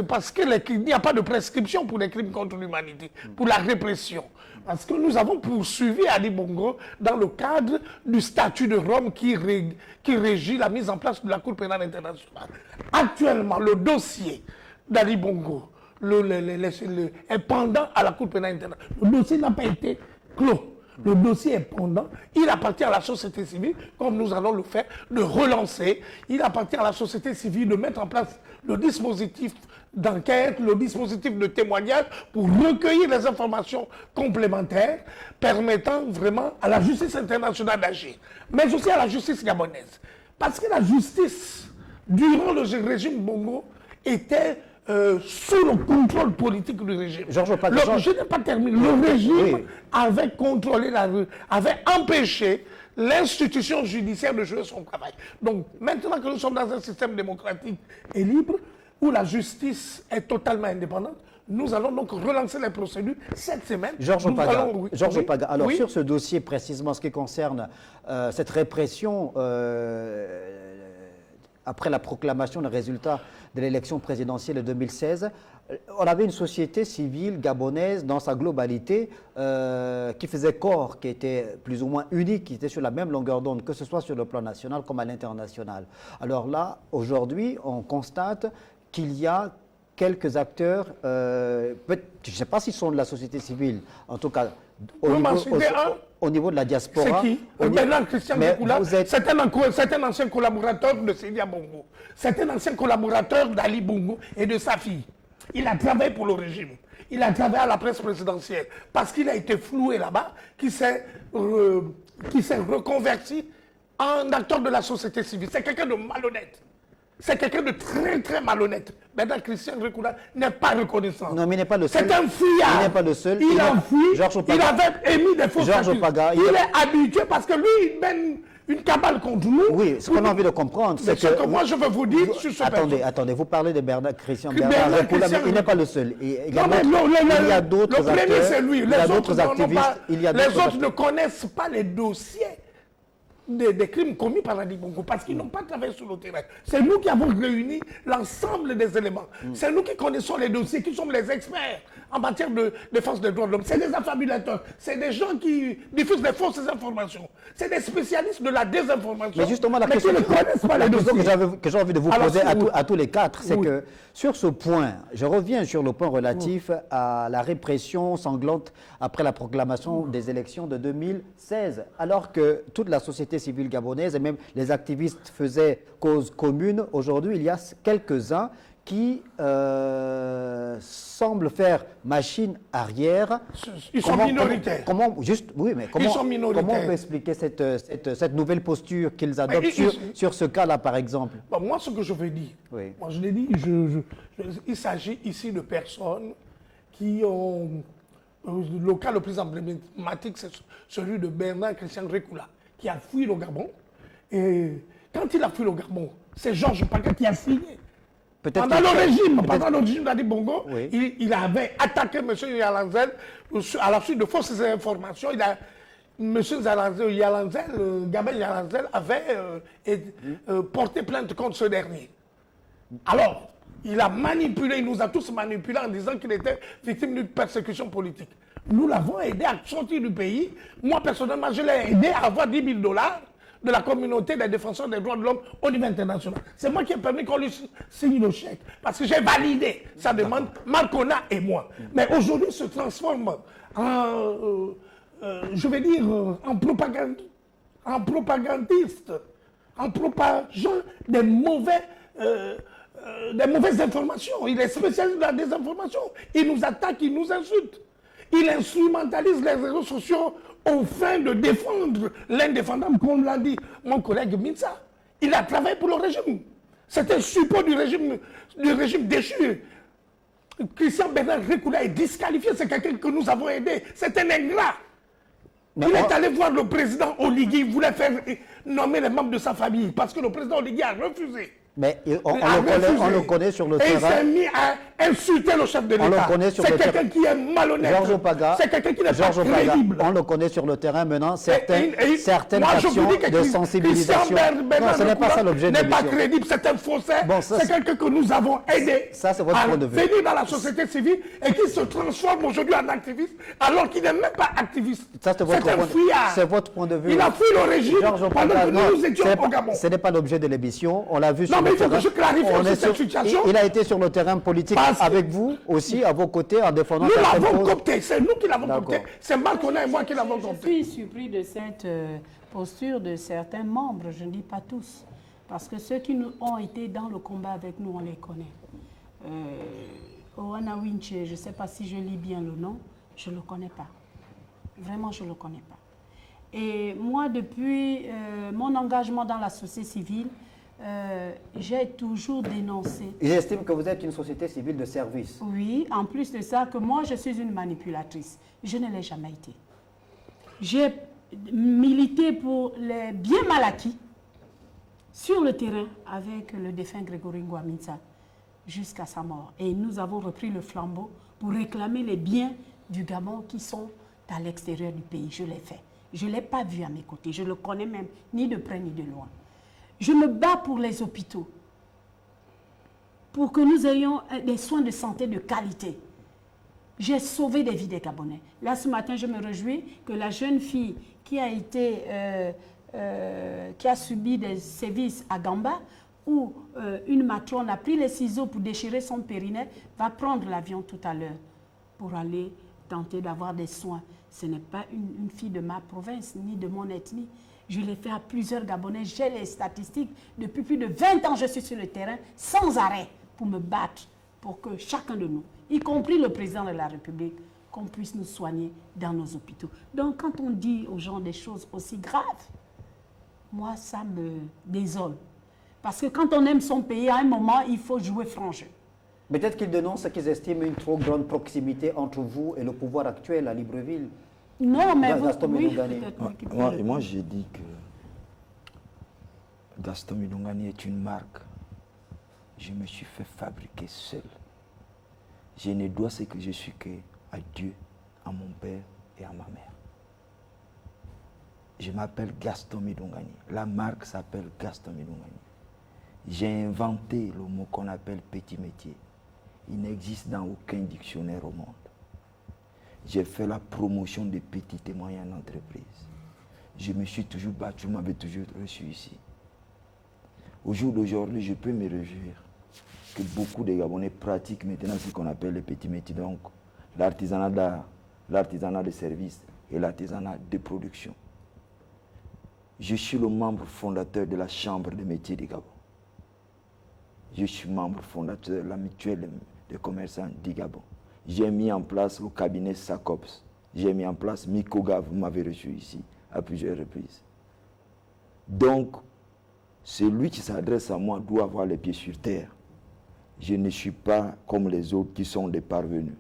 parce qu'il n'y a pas de prescription pour les crimes contre l'humanité, pour la répression. Parce que nous avons poursuivi Ali Bongo dans le cadre du statut de Rome qui régit la mise en place de la Cour pénale internationale. Actuellement, le dossier d'Ali Bongo est pendant à la Cour pénale internationale. Le dossier n'a pas été clos. Le dossier est pendant. Il appartient à la société civile, comme nous allons le faire, de relancer. Il appartient à la société civile de mettre en place le dispositif d'enquête, le dispositif de témoignage pour recueillir les informations complémentaires permettant vraiment à la justice internationale d'agir, mais aussi à la justice gabonaise. Parce que la justice, durant le régime Bongo, était sous le contrôle politique du régime. Je n'ai pas terminé. Le régime avait contrôlé avait empêché l'institution judiciaire de jouer son travail. Donc maintenant que nous sommes dans un système démocratique et libre, où la justice est totalement indépendante, nous allons donc relancer les procédures cette semaine. Georges Paga, alors sur ce dossier précisément, ce qui concerne cette répression après la proclamation des résultats de l'élection présidentielle de 2016, on avait une société civile gabonaise dans sa globalité qui faisait corps, qui était plus ou moins unique, qui était sur la même longueur d'onde, que ce soit sur le plan national comme à l'international. Alors là, aujourd'hui, on constate qu'il y a quelques acteurs, je ne sais pas s'ils sont de la société civile, en tout cas au niveau de la diaspora. C'est qui? Christian Rekula, c'est un ancien collaborateur de Sylvia Bongo. C'est un ancien collaborateur d'Ali Bongo et de sa fille. Il a travaillé pour le régime. Il a travaillé à la presse présidentielle parce qu'il a été floué là-bas, qui s'est reconverti en acteur de la société civile. C'est quelqu'un de malhonnête. C'est quelqu'un de très très malhonnête. Maintenant, Christian Rekula n'est pas reconnaissant. Non, mais il n'est pas le seul. C'est un fuyard. Il n'est pas le seul. Il a fui. Il avait émis des fausses accusations. Il est habitué parce que lui, il mène une cabale contre nous. Oui, ce qu'on a envie de comprendre, c'est que... moi, je veux vous dire sur ce Attendez, vous parlez de Christian Rekula, mais il n'est pas le seul. Il y a d'autres acteurs. Le premier, c'est lui. Il y a d'autres activistes. Les autres ne connaissent pas les dossiers des crimes commis par Ali Bongo parce qu'ils n'ont pas travaillé sur le terrain. C'est nous qui avons réuni l'ensemble des éléments. C'est nous qui connaissons les dossiers, qui sommes les experts en matière de défense des droits de l'homme. C'est des affabulateurs, c'est des gens qui diffusent des fausses informations. C'est des spécialistes de la désinformation. Mais justement, la question que j'ai envie de vous poser à tous les quatre, c'est que sur ce point, je reviens sur le point relatif à la répression sanglante après la proclamation des élections de 2016, alors que toute la société civile gabonaise et même les activistes faisaient cause commune. Aujourd'hui, il y a quelques-uns qui semblent faire machine arrière. Ils sont minoritaires. Comment on peut expliquer cette nouvelle posture qu'ils adoptent sur ce cas-là, par exemple? Moi, ce que je veux dire, moi je l'ai dit, il s'agit ici de personnes qui ont... Le cas le plus emblématique, c'est celui de Bernard Christian Rekula, qui a fui le Gabon. Et quand il a fui le Gabon, c'est Georges Paga qui a signé. Pendant le régime d'Ali Bongo, il avait attaqué M. Yalanzel à la suite de fausses informations. M. Gabin Yalanzel avait porté plainte contre ce dernier. Alors, il a manipulé, il nous a tous manipulés en disant qu'il était victime d'une persécution politique. Nous l'avons aidé à sortir du pays. Moi, personnellement, je l'ai aidé à avoir $10 000 de la communauté des défenseurs des droits de l'homme au niveau international. C'est moi qui ai permis qu'on lui signe le chèque. Parce que j'ai validé sa demande, Marcona et moi. Mais aujourd'hui, il se transforme en, en propagandiste, en propageant des mauvaises informations. Il est spécialiste de la désinformation. Il nous attaque, il nous insulte. Il instrumentalise les réseaux sociaux aux fins de défendre l'indéfendable, comme l'a dit mon collègue Minsa. Il a travaillé pour le régime. C'est un support du régime déchu. Christian Bernard Récoula est disqualifié, c'est quelqu'un que nous avons aidé. C'est un ingrat. Il est allé voir le président Oligui, il voulait faire nommer les membres de sa famille parce que le président Oligui a refusé. Mais on le connaît sur le terrain. Et il s'est mis à insulter le chef de l'État. C'est quelqu'un qui est malhonnête. Georges Opaga, c'est quelqu'un qui n'est pas crédible. On le connaît sur le terrain maintenant. Certaines actions de sensibilisation. Non, ce n'est pas ça l'objet de l'émission. N'est pas crédible, c'est un faussaire. Bon, c'est quelqu'un que nous avons aidé à venir dans la société civile et qui se transforme aujourd'hui en activiste alors qu'il n'est même pas activiste. C'est un fuyard. C'est votre point de vue. Il a fui le régime pendant que nous étions au Gabon. Ce n'est pas l'objet de l'émission. On l'a vu sur mais il faut que je clarifie cette situation. Il a été sur le terrain politique avec vous aussi, à vos côtés, en défendant certaines causes. Nous l'avons coopté, c'est nous qui l'avons coopté. C'est Marcona et moi qui l'avons coopté. Je suis surpris de cette posture de certains membres, je ne dis pas tous, parce que ceux qui ont été dans le combat avec nous, on les connaît. Oana Winche, je ne sais pas si je lis bien le nom, je ne le connais pas. Vraiment, je ne le connais pas. Et moi, depuis mon engagement dans la société civile, j'ai toujours dénoncé. Ils estiment que vous êtes une société civile de service. Oui, en plus de ça, que moi je suis une manipulatrice. Je ne l'ai jamais été. J'ai milité pour les biens mal acquis sur le terrain avec le défunt Grégory Ngouaminsa jusqu'à sa mort. Et nous avons repris le flambeau pour réclamer les biens du Gabon qui sont à l'extérieur du pays. Je l'ai fait. Je ne l'ai pas vu à mes côtés. Je ne le connais même ni de près ni de loin. Je me bats pour les hôpitaux, pour que nous ayons des soins de santé de qualité. J'ai sauvé des vies des Gabonais. Là, ce matin, je me réjouis que la jeune fille qui a subi des sévices à Gamba, où une matrone a pris les ciseaux pour déchirer son périnée, va prendre l'avion tout à l'heure pour aller tenter d'avoir des soins. Ce n'est pas une fille de ma province, ni de mon ethnie. Je l'ai fait à plusieurs Gabonais. J'ai les statistiques. Depuis plus de 20 ans, je suis sur le terrain sans arrêt pour me battre pour que chacun de nous, y compris le président de la République, qu'on puisse nous soigner dans nos hôpitaux. Donc, quand on dit aux gens des choses aussi graves, moi, ça me désole. Parce que quand on aime son pays, à un moment, il faut jouer franc jeu. Peut-être qu'ils dénoncent qu'ils estiment une trop grande proximité entre vous et le pouvoir actuel à Libreville. Non, mais Gaston Milongani. Moi, j'ai dit que Gaston Milongani est une marque. Je me suis fait fabriquer seul. Je ne dois ce que je suis qu'à Dieu, à mon père et à ma mère. Je m'appelle Gaston Milongani. La marque s'appelle Gaston Milongani. J'ai inventé le mot qu'on appelle petit métier. Il n'existe dans aucun dictionnaire au monde. J'ai fait la promotion des petites et moyennes entreprises. Je me suis toujours battu, je m'avais toujours reçu ici. Au jour d'aujourd'hui, je peux me réjouir que beaucoup de Gabonais pratiquent maintenant ce qu'on appelle les petits métiers, donc l'artisanat d'art, l'artisanat de services et l'artisanat de production. Je suis le membre fondateur de la Chambre des métiers du Gabon. Je suis membre fondateur de la mutuelle des commerçants du Gabon. J'ai mis en place le cabinet SACOPS. J'ai mis en place Mikoga, vous m'avez reçu ici à plusieurs reprises. Donc, celui qui s'adresse à moi doit avoir les pieds sur terre. Je ne suis pas comme les autres qui sont des parvenus.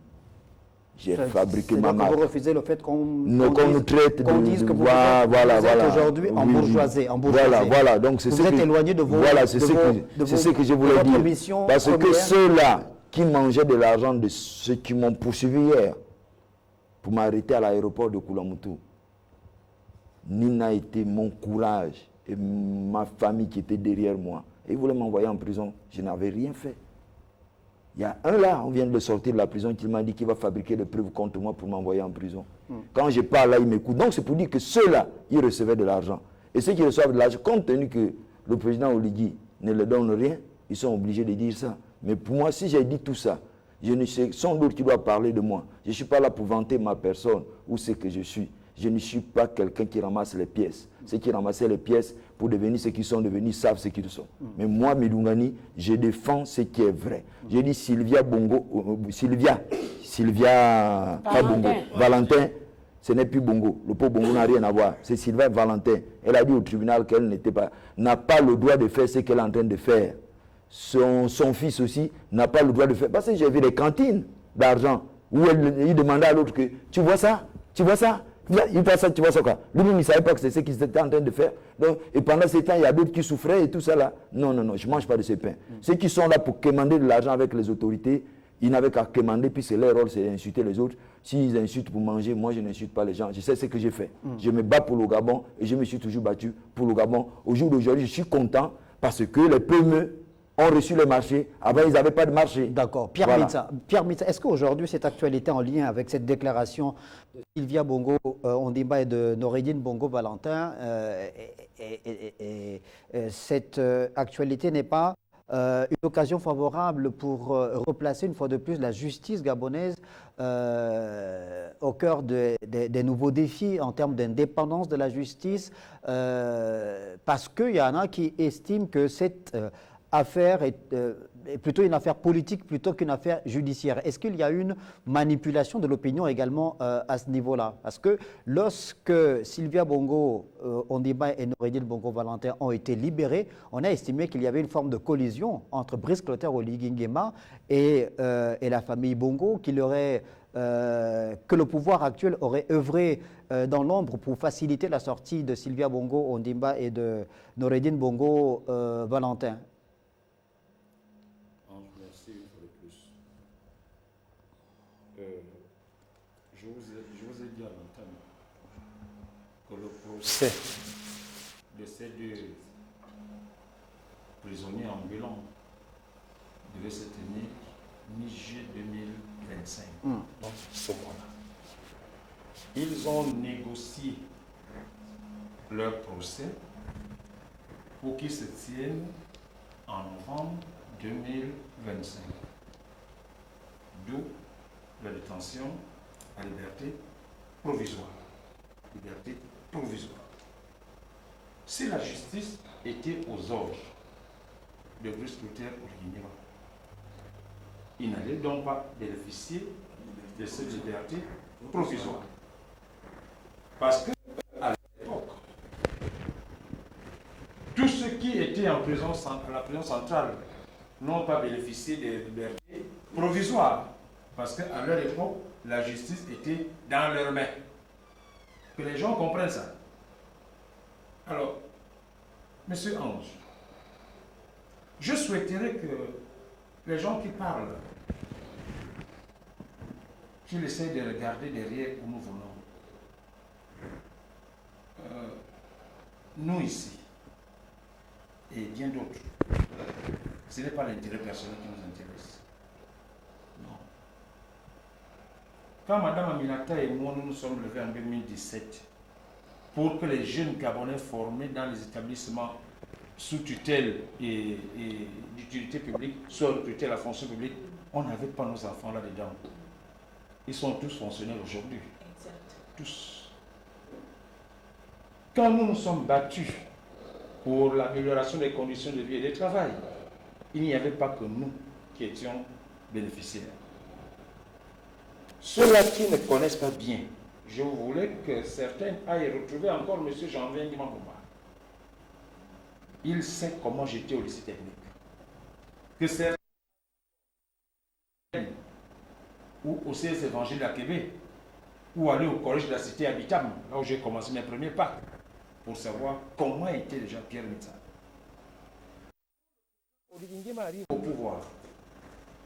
J'ai fabriqué ma marque. Vous refusez le fait qu'on nous traite dise que vous êtes aujourd'hui en bourgeoisie. Voilà. Donc c'est vous êtes éloigné de vos Voilà, c'est ce que je voulais dire. Parce que ceux-là qui mangeaient de l'argent de ceux qui m'ont poursuivi hier pour m'arrêter à l'aéroport de Koulamoutou, n'a été mon courage et ma famille qui était derrière moi. Et ils voulaient m'envoyer en prison. Je n'avais rien fait. Il y a un là, on vient de le sortir de la prison, qui m'a dit qu'il va fabriquer des preuves contre moi pour m'envoyer en prison. Quand je parle là, il m'écoute. Donc c'est pour dire que ceux-là, ils recevaient de l'argent. Et ceux qui reçoivent de l'argent, compte tenu que le président Oligui ne leur donne rien, ils sont obligés de dire ça. Mais pour moi, si j'ai dit tout ça, je ne sais, sans doute qui doit parler de moi. Je ne suis pas là pour vanter ma personne ou ce que je suis. Je ne suis pas quelqu'un qui ramasse les pièces. Ceux qui ramassaient les pièces pour devenir ce qu'ils sont devenus savent ce qu'ils sont. Mais moi, Milongani, je défends ce qui est vrai. J'ai dit Sylvia Bongo, pas Bongo, Valentin, ce n'est plus Bongo. Le pauvre Bongo n'a rien à voir. C'est Sylvia Valentin. Elle a dit au tribunal qu'elle n'a pas le droit de faire ce qu'elle est en train de faire. son fils aussi n'a pas le droit de faire. Parce que j'ai vu des cantines d'argent où il demandait à l'autre que tu vois ça, tu vois ça. Il passe ça, tu vois ça quoi. Lui-même, il ne savait pas que c'est ce qu'il était en train de faire. Donc, et pendant ce temps, il y a d'autres qui souffraient et tout ça là. Non, non, non, je ne mange pas de ce pain. Ceux qui sont là pour quémander de l'argent avec les autorités, ils n'avaient qu'à quémander, puis c'est leur rôle, c'est d'insulter les autres. S'ils insultent pour manger, moi je n'insulte pas les gens. Je sais ce que j'ai fait. Je me bats pour le Gabon et je me suis toujours battu pour le Gabon. Au jour d'aujourd'hui, je suis content parce que les PME ont reçu le marché. Avant, ils n'avaient pas de marché. D'accord. Pierre Mitsa, est-ce qu'aujourd'hui, cette actualité en lien avec cette déclaration de Sylvia Bongo Ondimba et de Noureddine Bongo Valentin, cette actualité n'est pas une occasion favorable pour replacer une fois de plus la justice gabonaise au cœur des nouveaux défis en termes d'indépendance de la justice, parce qu'il y en a qui estiment que cette affaire est plutôt une affaire politique plutôt qu'une affaire judiciaire. Est-ce qu'il y a une manipulation de l'opinion également à ce niveau-là? Parce que lorsque Sylvia Bongo Ondimba et Noureddine Bongo Valentin ont été libérés, on a estimé qu'il y avait une forme de collision entre Brice Clotaire Oligui Nguema et la famille Bongo, que le pouvoir actuel aurait œuvré dans l'ombre pour faciliter la sortie de Sylvia Bongo Ondimba et de Noureddine Bongo Valentin. Je vous ai dit à l'antenne que le procès de ces deux prisonniers ambulants devait se tenir mi-juillet 2025. Donc, ce mois-là. Ils ont négocié leur procès pour qu'il se tienne en novembre 2025. D'où la détention à liberté provisoire. Liberté provisoire. Si la justice était aux ordres de Brice Clotaire Oligui Nguema, il n'allait donc pas bénéficier de cette liberté provisoire. Parce que, à l'époque, tous ceux qui étaient en prison, à la prison centrale n'ont pas bénéficié des libertés provisoires. Parce qu'à leur époque, la justice était dans leurs mains. Que les gens comprennent ça. Alors, Monsieur Ange, je souhaiterais que les gens qui parlent, qu'ils essayent de regarder derrière où nous venons. Nous ici, et bien d'autres, ce n'est pas l'intérêt personnel qui nous intéresse. Non. Quand Mme Aminata et moi nous nous sommes levés en 2017 pour que les jeunes Gabonais formés dans les établissements sous tutelle et d'utilité publique soient recrutés à la fonction publique, on n'avait pas nos enfants là-dedans. Ils sont tous fonctionnaires aujourd'hui. Tous. Quand nous nous sommes battus pour l'amélioration des conditions de vie et de travail, il n'y avait pas que nous qui étions bénéficiaires. Ceux-là qui ne connaissent pas bien, je voulais que certains aillent retrouver encore M. Jean-Viens Dimambomba. Il sait comment j'étais au lycée technique. Que certains ou au CS Évangile à Québec, ou aller au collège de la cité habitable, là où j'ai commencé mes premiers pas, pour savoir comment était déjà Pierre Mitsa. Oligui Nguema arrive au pouvoir,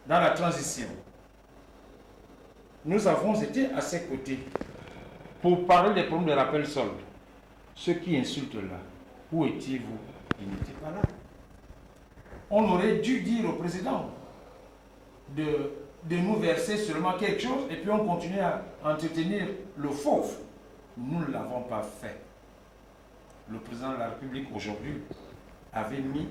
dans la transition. Nous avons été à ses côtés pour parler des problèmes de rappel solde. Ceux qui insultent là, où étiez-vous? Ils n'étaient pas là. On aurait dû dire au président de nous verser seulement quelque chose et puis on continue à entretenir le fauve. Nous ne l'avons pas fait. Le président de la République aujourd'hui avait mis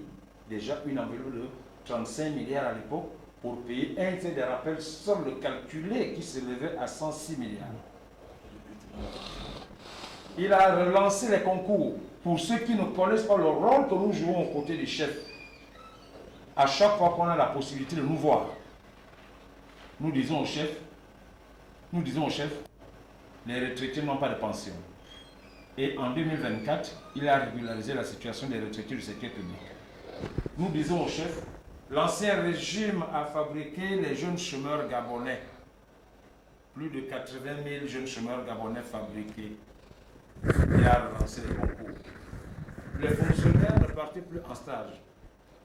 déjà une enveloppe de 35 milliards à l'époque pour payer un tiers des rappels soldes calculés qui s'élevait à 106 milliards. Il a relancé les concours. Pour ceux qui ne connaissent pas le rôle que nous jouons aux côtés des chefs, à chaque fois qu'on a la possibilité de nous voir, nous disons aux chefs, les retraités n'ont pas de pension. Et en 2024, il a régularisé la situation des retraités du secteur public. Nous disons aux chefs, L'ancien régime a fabriqué les jeunes chômeurs gabonais. Plus de 80 000 jeunes chômeurs gabonais fabriqués. Il a relancé les concours. Les fonctionnaires ne partaient plus en stage.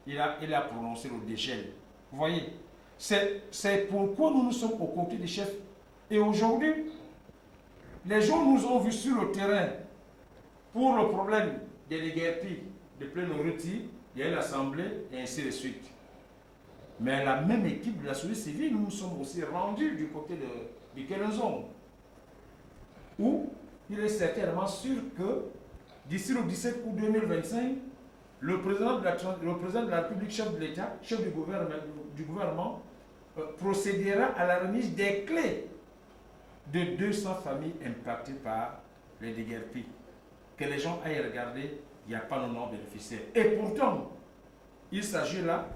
Il a prononcé le dégel. Vous voyez, c'est pourquoi nous sommes aux côtés des chefs. Et aujourd'hui, les gens nous ont vus sur le terrain pour le problème des déguerpis, de Plénoriti, il y a eu l'Assemblée et ainsi de suite. Mais la même équipe de la société civile, nous nous sommes aussi rendus du côté de Kelenzon, où il est certainement sûr que d'ici le 17 août 2025, le président de la République, chef de l'État, chef du gouvernement procédera à la remise des clés de 200 familles impactées par les déguerpis. Que les gens aillent regarder, il n'y a pas de nom bénéficiaire. Et pourtant, il s'agit là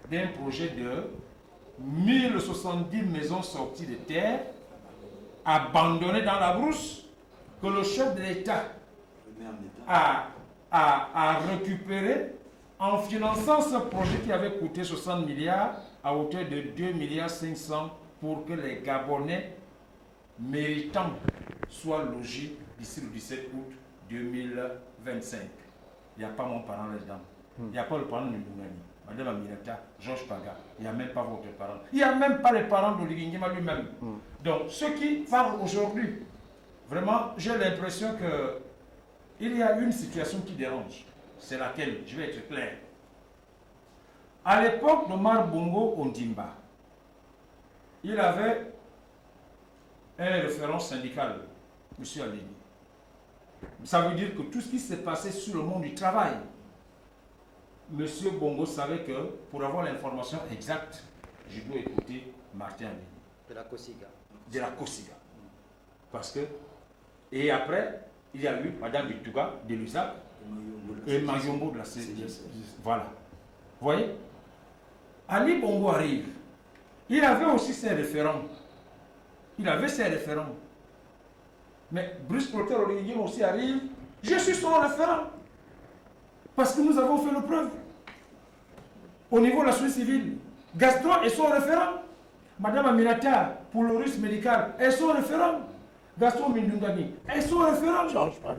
d'un projet de 1070 maisons sorties de terre, abandonnées dans la brousse, que le chef de l'État a récupéré en finançant ce projet qui avait coûté 60 milliards à hauteur de 2,5 milliards pour que les Gabonais méritants soient logés d'ici le 17 août 2025. Il n'y a pas mon parent là-dedans. Il n'y a pas le parent de Ndoumani, Madame Aminata, Georges Paga. Il n'y a même pas votre parent. Il n'y a même pas les parents d'Olivier Nguema lui-même. Donc, ceux qui parlent aujourd'hui, vraiment, j'ai l'impression qu'il y a une situation qui dérange. C'est laquelle, je vais être clair. À l'époque d'Omar Bongo Ondimba, il avait un référent syndical, M. Alini. Ça veut dire que tout ce qui s'est passé sur le monde du travail, M. Bongo savait que pour avoir l'information exacte, je dois écouter Martin Alini. De la Kosiga. De la Kosiga. Parce que, et après, il y a eu Mme Bituga de l'USAP et Mayombo de la CDS. Voilà. Vous voyez? Ali Bongo arrive. Il avait aussi ses référents. Mais Bruce Clotaire Olivier aussi arrive. Je suis son référent. Parce que nous avons fait le preuve. Au niveau de la société civile, Gaston est son référent. Madame Aminata, pour le risque médical, est son référent. Gaston Mindungani est son référent.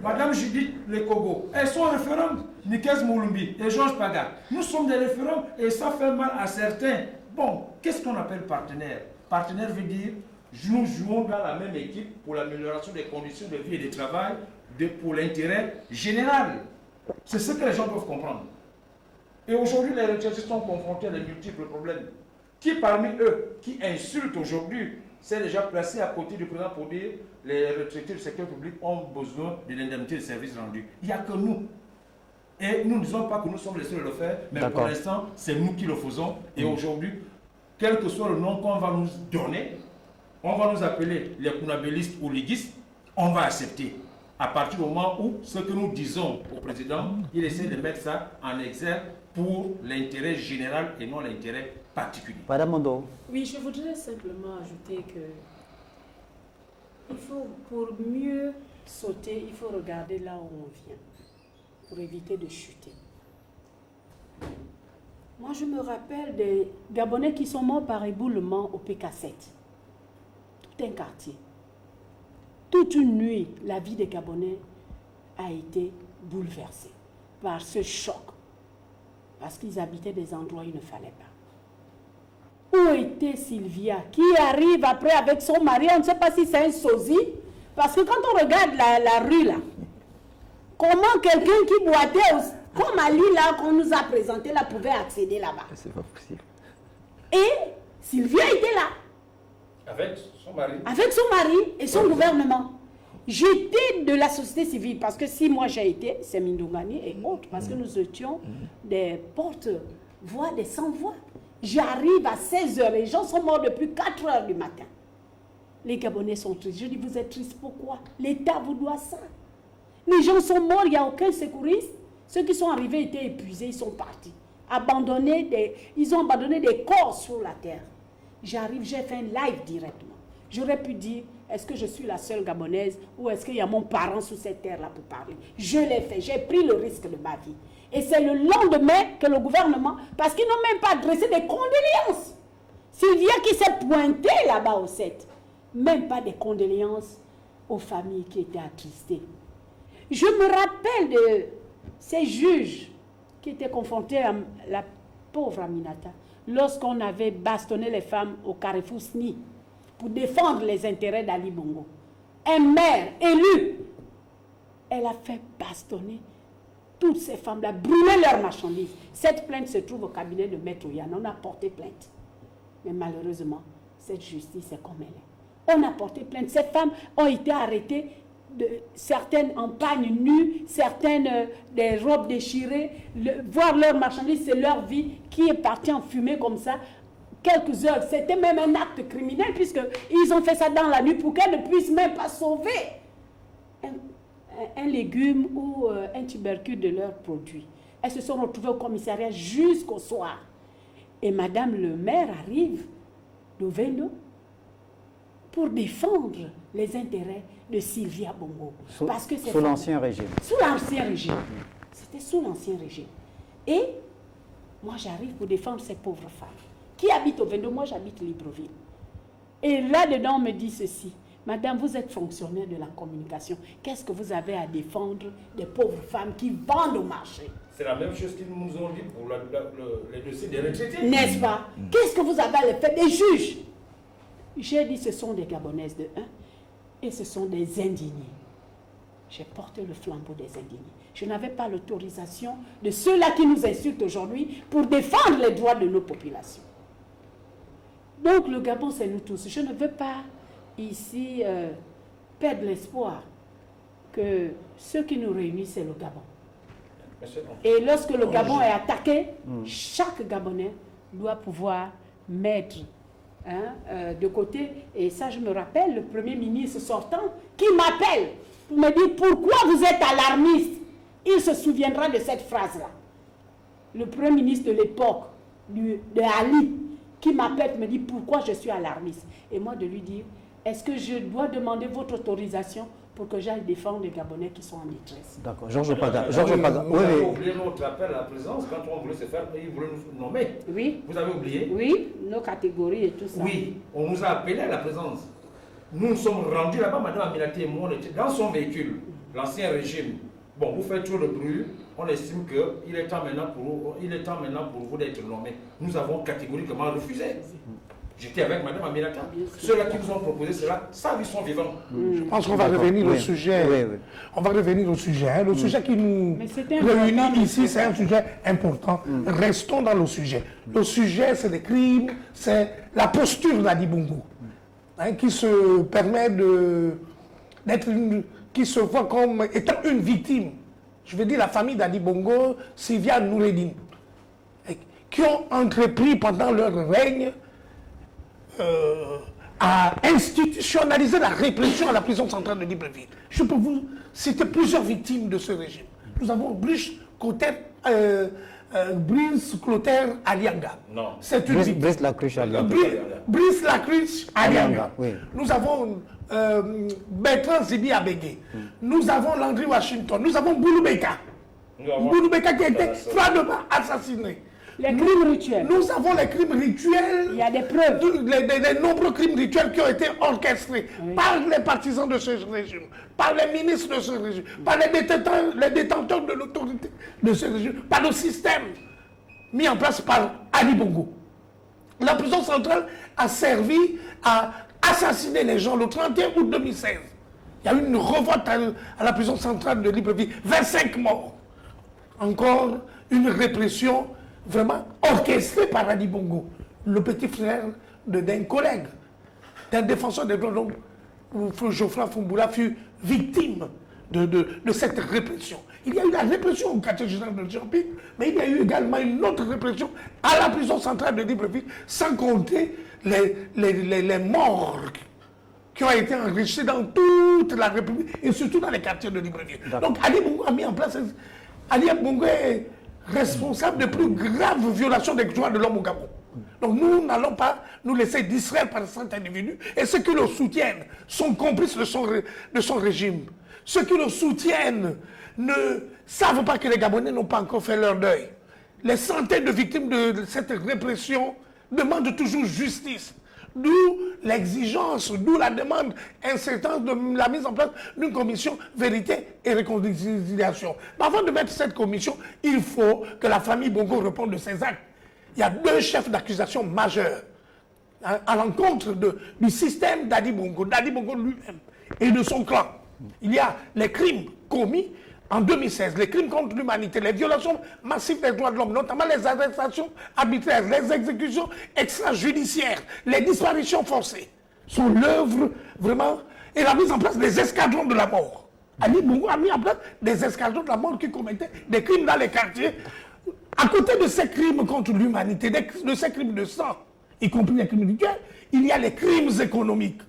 Madame Judith Lekogo est son référent. Nikes Moulumbi et Georges Paga. Nous sommes des référents et ça fait mal à certains. Bon, qu'est-ce qu'on appelle partenaire? Partenaire veut dire nous jouons dans la même équipe pour l'amélioration des conditions de vie et de travail pour l'intérêt général. C'est ce que les gens doivent comprendre. Et aujourd'hui, les retraités sont confrontés à de multiples problèmes. Qui parmi eux, qui insultent aujourd'hui, s'est déjà placé à côté du président pour dire les retraités du secteur public ont besoin de l'indemnité de services rendus. Il n'y a que nous. Et nous ne disons pas que nous sommes les seuls à le faire, mais pour l'instant, c'est nous qui le faisons. Et aujourd'hui, quel que soit le nom qu'on va nous donner, on va nous appeler les kunabélistes ou liguistes, on va accepter. À partir du moment où ce que nous disons au président, il essaie de mettre ça en exergue pour l'intérêt général et non l'intérêt particulier. Madame Mondo. Oui, je voudrais simplement ajouter que il faut, pour mieux sauter, il faut regarder là où on vient, pour éviter de chuter. Moi, je me rappelle des Gabonais qui sont morts par éboulement au PK7. Tout un quartier. Toute une nuit, la vie des Gabonais a été bouleversée par ce choc. Parce qu'ils habitaient des endroits où il ne fallait pas. Où était Sylvia, qui arrive après avec son mari, on ne sait pas si c'est un sosie, parce que quand on regarde la rue là, comment quelqu'un qui boitait, comme Ali là, qu'on nous a présenté là, pouvait accéder là-bas. C'est pas possible. Et Sylvia était là. Avec son mari. Avec son mari et son gouvernement. J'étais de la société civile, parce que si moi j'ai été, c'est Mindungani et autres, parce que nous étions des porte-voix, des sans-voix. J'arrive à 16h, les gens sont morts depuis 4h du matin. Les Gabonais sont tristes. Je dis, vous êtes tristes, pourquoi? L'État vous doit ça. Les gens sont morts, il n'y a aucun secouriste. Ceux qui sont arrivés étaient épuisés, ils sont partis. Ils ont abandonné des corps sur la terre. J'arrive, j'ai fait un live directement. J'aurais pu dire, est-ce que je suis la seule Gabonaise ou est-ce qu'il y a mon parent sur cette terre-là pour parler? Je l'ai fait, j'ai pris le risque de ma vie. Et c'est le lendemain que le gouvernement, parce qu'ils n'ont même pas adressé des condoléances. Sylvia qui s'est pointée là-bas au 7, même pas des condoléances aux familles qui étaient attristées. Je me rappelle de ces juges qui étaient confrontés à la pauvre Aminata, lorsqu'on avait bastonné les femmes au carrefour SNI pour défendre les intérêts d'Ali Bongo. Un maire élu, elle a fait bastonner toutes ces femmes-là, brûler leurs marchandises. Cette plainte se trouve au cabinet de Maître Yann. On a porté plainte. Mais malheureusement, cette justice est comme elle est. On a porté plainte. Ces femmes ont été arrêtées, certaines en pagne nue, certaines des robes déchirées. Voir leurs marchandises, c'est leur vie qui est partie en fumée comme ça. Quelques heures, c'était même un acte criminel puisqu'ils ont fait ça dans la nuit pour qu'elles ne puissent même pas sauver un légume ou un tubercule de leurs produits. Elles se sont retrouvées au commissariat jusqu'au soir. Et Madame le maire arrive d'Ovendo pour défendre les intérêts de Sylvia Bongo. Sous l'ancien régime. Sous l'ancien régime. C'était sous l'ancien régime. Et moi, j'arrive pour défendre ces pauvres femmes. Qui habitent Ovendo? Moi, j'habite Libreville. Et là-dedans, on me dit ceci. Madame, vous êtes fonctionnaire de la communication. Qu'est-ce que vous avez à défendre des pauvres femmes qui vendent au marché? C'est la même chose qu'ils nous ont dit pour les dossiers des retraités. N'est-ce pas? Qu'est-ce que vous avez à faire des juges? J'ai dit ce sont des Gabonaises de 1 et ce sont des indignés. J'ai porté le flambeau des indignés. Je n'avais pas l'autorisation de ceux-là qui nous insultent aujourd'hui pour défendre les droits de nos populations. Donc le Gabon, c'est nous tous. Je ne veux pas ici perdre l'espoir que ce qui nous réunit, c'est le Gabon. Et lorsque le Gabon est attaqué, chaque Gabonais doit pouvoir mettre de côté. Et ça, je me rappelle, le Premier ministre sortant qui m'appelle pour me dire pourquoi vous êtes alarmiste. Il se souviendra de cette phrase-là. Le Premier ministre de l'époque, de Ali, qui m'appelle me dit pourquoi je suis alarmiste. Et moi de lui dire, est-ce que je dois demander votre autorisation pour que j'aille défendre les Gabonais qui sont en détresse? D'accord. Georges Paga. Vous avez oublié notre appel à la présence quand on voulait se faire, ils voulaient nous nommer. Oui. Vous avez oublié? Oui, nos catégories et tout ça. Oui, on nous a appelé à la présence. Nous nous sommes rendus là-bas, Madame Aminata et moi, on était dans son véhicule, l'ancien régime. Bon, vous faites trop de bruit, on estime qu'il est temps maintenant pour vous d'être nommés. Nous avons catégoriquement refusé. J'étais avec Madame Aminata. Ceux-là qui nous ont proposé cela, ça, ils sont vivants. Je pense qu'on va revenir au sujet. Oui. On va revenir au sujet. Le sujet qui nous réunit ici, c'est un sujet important. Restons dans le sujet. Le sujet, c'est les crimes, c'est la posture d'Ali Bongo, qui se permet qui se voit comme étant une victime. Je veux dire la famille d'Ali Bongo, Sylvia Noureddine, qui ont entrepris pendant leur règne à institutionnaliser la répression à la prison centrale de Libreville. Je peux vous citer plusieurs victimes de ce régime. Nous avons Brice Clotaire Alianga. Non. C'est une victime. Brice Lacruche Alianga. Brice Lacruche Alianga. Oui. Nous avons Bertrand Zibi Abégué. Nous avons Landry Washington. Nous avons Bouloubeka. Bouloubeka qui a été froidement assassiné. Les crimes rituels. Nous avons les crimes rituels. Il y a des preuves. Les nombreux crimes rituels qui ont été orchestrés par les partisans de ce régime, par les ministres de ce régime, par les détenteurs de l'autorité de ce régime, par le système mis en place par Ali Bongo. La prison centrale a servi à assassiner les gens le 31 août 2016. Il y a eu une révolte à la prison centrale de Libreville. 25 morts. Encore une répression vraiment orchestré par Ali Bongo, le petit frère d'un collègue, d'un défenseur des droits de l'homme. Geoffroy Fumboula fut victime de cette répression. Il y a eu la répression au quartier général de Jean-Pic, mais il y a eu également une autre répression à la prison centrale de Libreville, sans compter les morts qui ont été enregistrés dans toute la République et surtout dans les quartiers de Libreville. Donc Ali Bongo a mis en place... Ali Bongo est responsable des plus graves violations des droits de l'homme au Gabon. Donc nous n'allons pas nous laisser distraire par cet individu. Et ceux qui le soutiennent sont complices de son régime. Ceux qui le soutiennent ne savent pas que les Gabonais n'ont pas encore fait leur deuil. Les centaines de victimes de cette répression demandent toujours justice. D'où l'exigence, d'où la demande incessante de la mise en place d'une commission vérité et réconciliation. Mais avant de mettre cette commission, il faut que la famille Bongo réponde de ses actes. Il y a 2 chefs d'accusation majeurs à l'encontre du système d'Ali Bongo lui-même et de son clan. Il y a les crimes commis en 2016, les crimes contre l'humanité, les violations massives des droits de l'homme, notamment les arrestations arbitraires, les exécutions extrajudiciaires, les disparitions forcées, sont l'œuvre vraiment et la mise en place des escadrons de la mort. Ali Bongo a mis en place des escadrons de la mort qui commettaient des crimes dans les quartiers. À côté de ces crimes contre l'humanité, de ces crimes de sang, y compris les crimes du cœur, il y a les crimes économiques.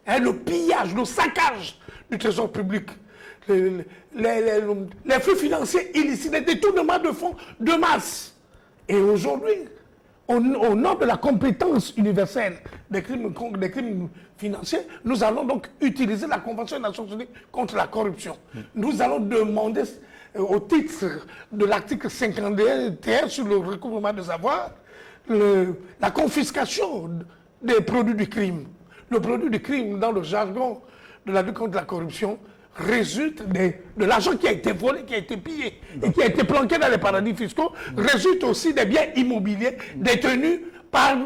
Le pillage, le saccage du trésor public, les flux financiers illicites, les détournements de fonds de masse. Et aujourd'hui, au nom de la compétence universelle des crimes financiers, nous allons donc utiliser la Convention des Nations Unies contre la corruption. Nous allons demander, au titre de l'article 51 sur le recouvrement des avoirs, la confiscation des produits du crime. Le produit du crime, dans le jargon de la lutte contre la corruption, résulte de l'argent qui a été volé, qui a été pillé et qui a été planqué dans les paradis fiscaux, résulte aussi des biens immobiliers détenus par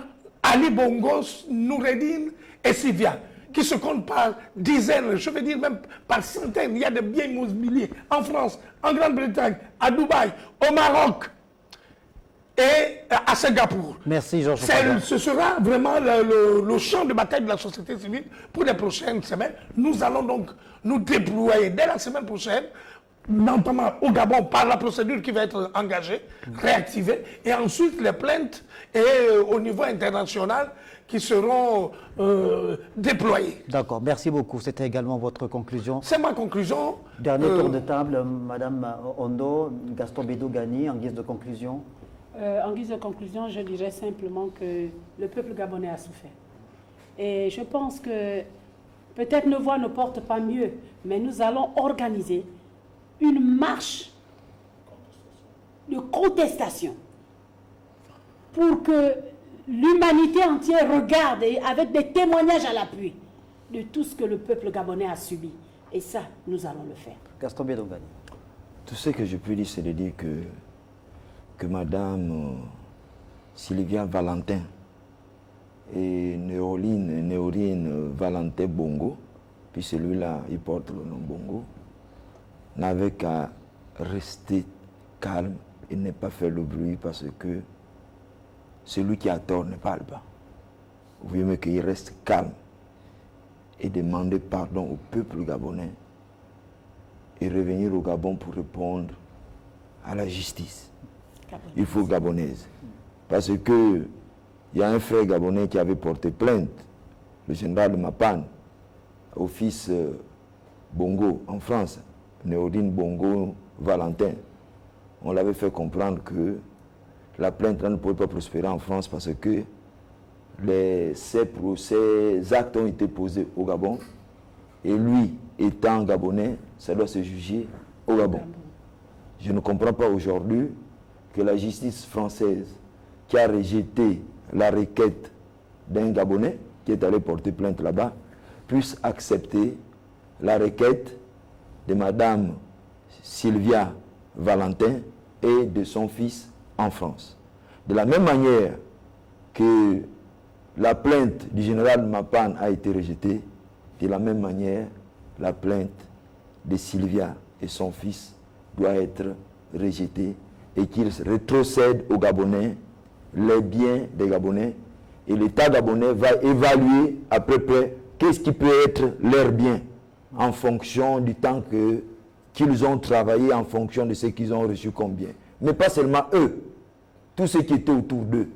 Ali Bongo, Noureddine et Sylvia, qui se comptent par dizaines, je veux dire même par centaines. Il y a des biens immobiliers en France, en Grande-Bretagne, à Dubaï, au Maroc et à Singapour. Merci Georges. Ce sera vraiment le champ de bataille de la société civile pour les prochaines semaines. Nous allons donc nous déployer dès la semaine prochaine, notamment au Gabon, par la procédure qui va être engagée, réactivée, et ensuite les plaintes et au niveau international qui seront déployées. D'accord, merci beaucoup. C'était également votre conclusion. C'est ma conclusion. Dernier tour de table, Madame Ondo, Gaston Bédou-Gani, en guise de conclusion. En guise de conclusion, je dirais simplement que le peuple gabonais a souffert. Et je pense que peut-être nos voix ne portent pas mieux, mais nous allons organiser une marche de contestation pour que l'humanité entière regarde et avec des témoignages à l'appui de tout ce que le peuple gabonais a subi. Et ça, nous allons le faire. Gaston Bédou-Gani. Tout ce que je peux dire, c'est de dire que Madame Sylvia Valentin et Néorine Valentin Bongo, puis celui-là, il porte le nom Bongo, n'avaient qu'à rester calme et ne pas faire le bruit parce que celui qui a tort ne parle pas. Vous voyez mieux qu'il reste calme et demander pardon au peuple gabonais et revenir au Gabon pour répondre à la justice. Il faut gabonaise. Parce que il y a un frère gabonais qui avait porté plainte, le général Mapan, au fils Bongo en France, Néodine Bongo Valentin. On l'avait fait comprendre que la plainte ne pouvait pas prospérer en France parce que ces actes ont été posés au Gabon et lui, étant gabonais, ça doit se juger au Gabon. Je ne comprends pas aujourd'hui que la justice française qui a rejeté la requête d'un Gabonais qui est allé porter plainte là-bas puisse accepter la requête de Madame Sylvia Valentin et de son fils en France. De la même manière que la plainte du général Mapan a été rejetée, de la même manière, la plainte de Sylvia et son fils doit être rejetée et qu'ils rétrocèdent aux Gabonais les biens des Gabonais et l'État gabonais va évaluer à peu près qu'est-ce qui peut être leurs biens en fonction du temps qu'ils ont travaillé, en fonction de ce qu'ils ont reçu comme bien. Mais pas seulement eux, tous ceux qui étaient autour d'eux,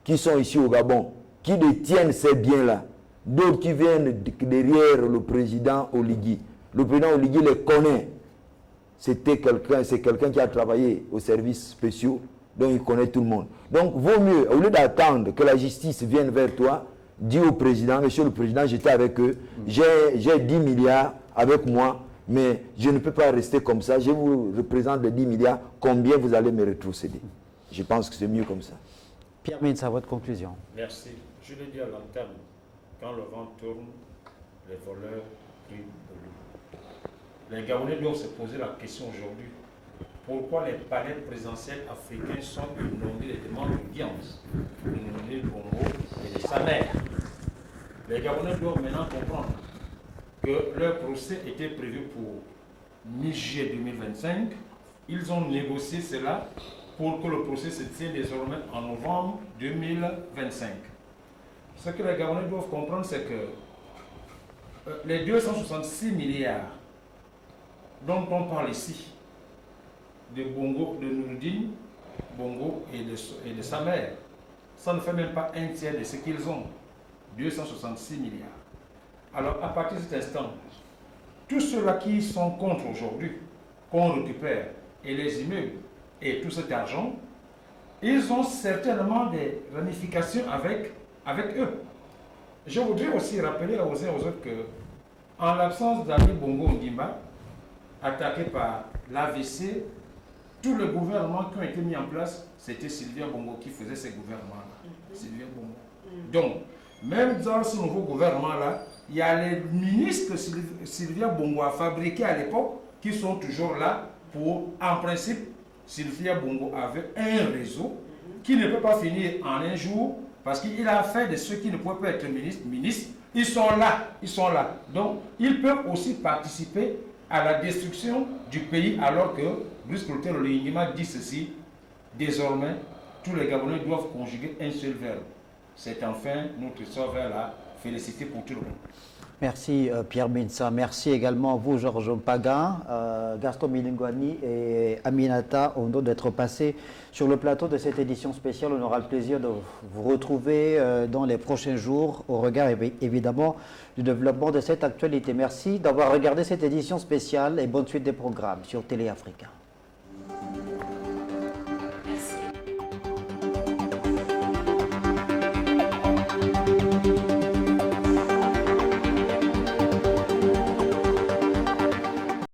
qui sont ici au Gabon, qui détiennent ces biens-là, d'autres qui viennent derrière le président Oligui. Le président Oligui les connaît. C'est quelqu'un qui a travaillé aux services spéciaux Donc il connaît tout le monde. Donc vaut mieux, au lieu d'attendre que la justice vienne vers toi, dis au président, monsieur le président, j'étais avec eux, j'ai 10 milliards avec moi, mais je ne peux pas rester comme ça, je vous représente les 10 milliards, combien vous allez me rétrocéder? Je pense que c'est mieux comme ça. Pierre Mintsa, votre conclusion. Merci. Je l'ai dit à l'entame, quand le vent tourne, les voleurs crient de loup. Les Gabonais doivent se poser la question aujourd'hui. Pourquoi les palais présidentiels africains sont inondés de demandes d'audience, inondés de Bongo et de sa mère? Les Gabonais doivent maintenant comprendre que leur procès était prévu pour mi-juillet 2025. Ils ont négocié cela pour que le procès se tienne désormais en novembre 2025. Ce que les Gabonais doivent comprendre, c'est que les 266 milliards dont on parle ici, de Bongo, de Noureddine Bongo et de sa mère, ça ne fait même pas un tiers de ce qu'ils ont, 266 milliards. Alors à partir de cet instant, tous ceux-là qui sont contre aujourd'hui, qu'on récupère, et les immeubles, et tout cet argent, ils ont certainement des ramifications avec eux. Je voudrais aussi rappeler aux uns et aux autres que, en l'absence d'Ali Bongo Ondimba, attaqué par l'AVC, tous les gouvernements qui ont été mis en place, c'était Sylvia Bongo qui faisait ces gouvernements-là. Sylvia Bongo. Donc, même dans ce nouveau gouvernement-là, il y a les ministres que Sylvia Bongo a fabriqués à l'époque qui sont toujours là pour, en principe, Sylvia Bongo avait un réseau qui ne peut pas finir en un jour parce qu'il a fait de ceux qui ne pouvaient pas être ministres. Ils sont là. Donc, ils peuvent aussi participer à la destruction du pays alors que Brice Clotaire Olignyima dit ceci: désormais, tous les Gabonais doivent conjuguer un seul verbe. C'est enfin notre sort vers la félicité pour tout le monde. Merci Pierre Mintsa. Merci également à vous, Georges Mpaga, Gaston Milingouani et Aminata Ondo d'être passés sur le plateau de cette édition spéciale. On aura le plaisir de vous retrouver dans les prochains jours au regard évidemment du développement de cette actualité. Merci d'avoir regardé cette édition spéciale et bonne suite des programmes sur Télé Africa.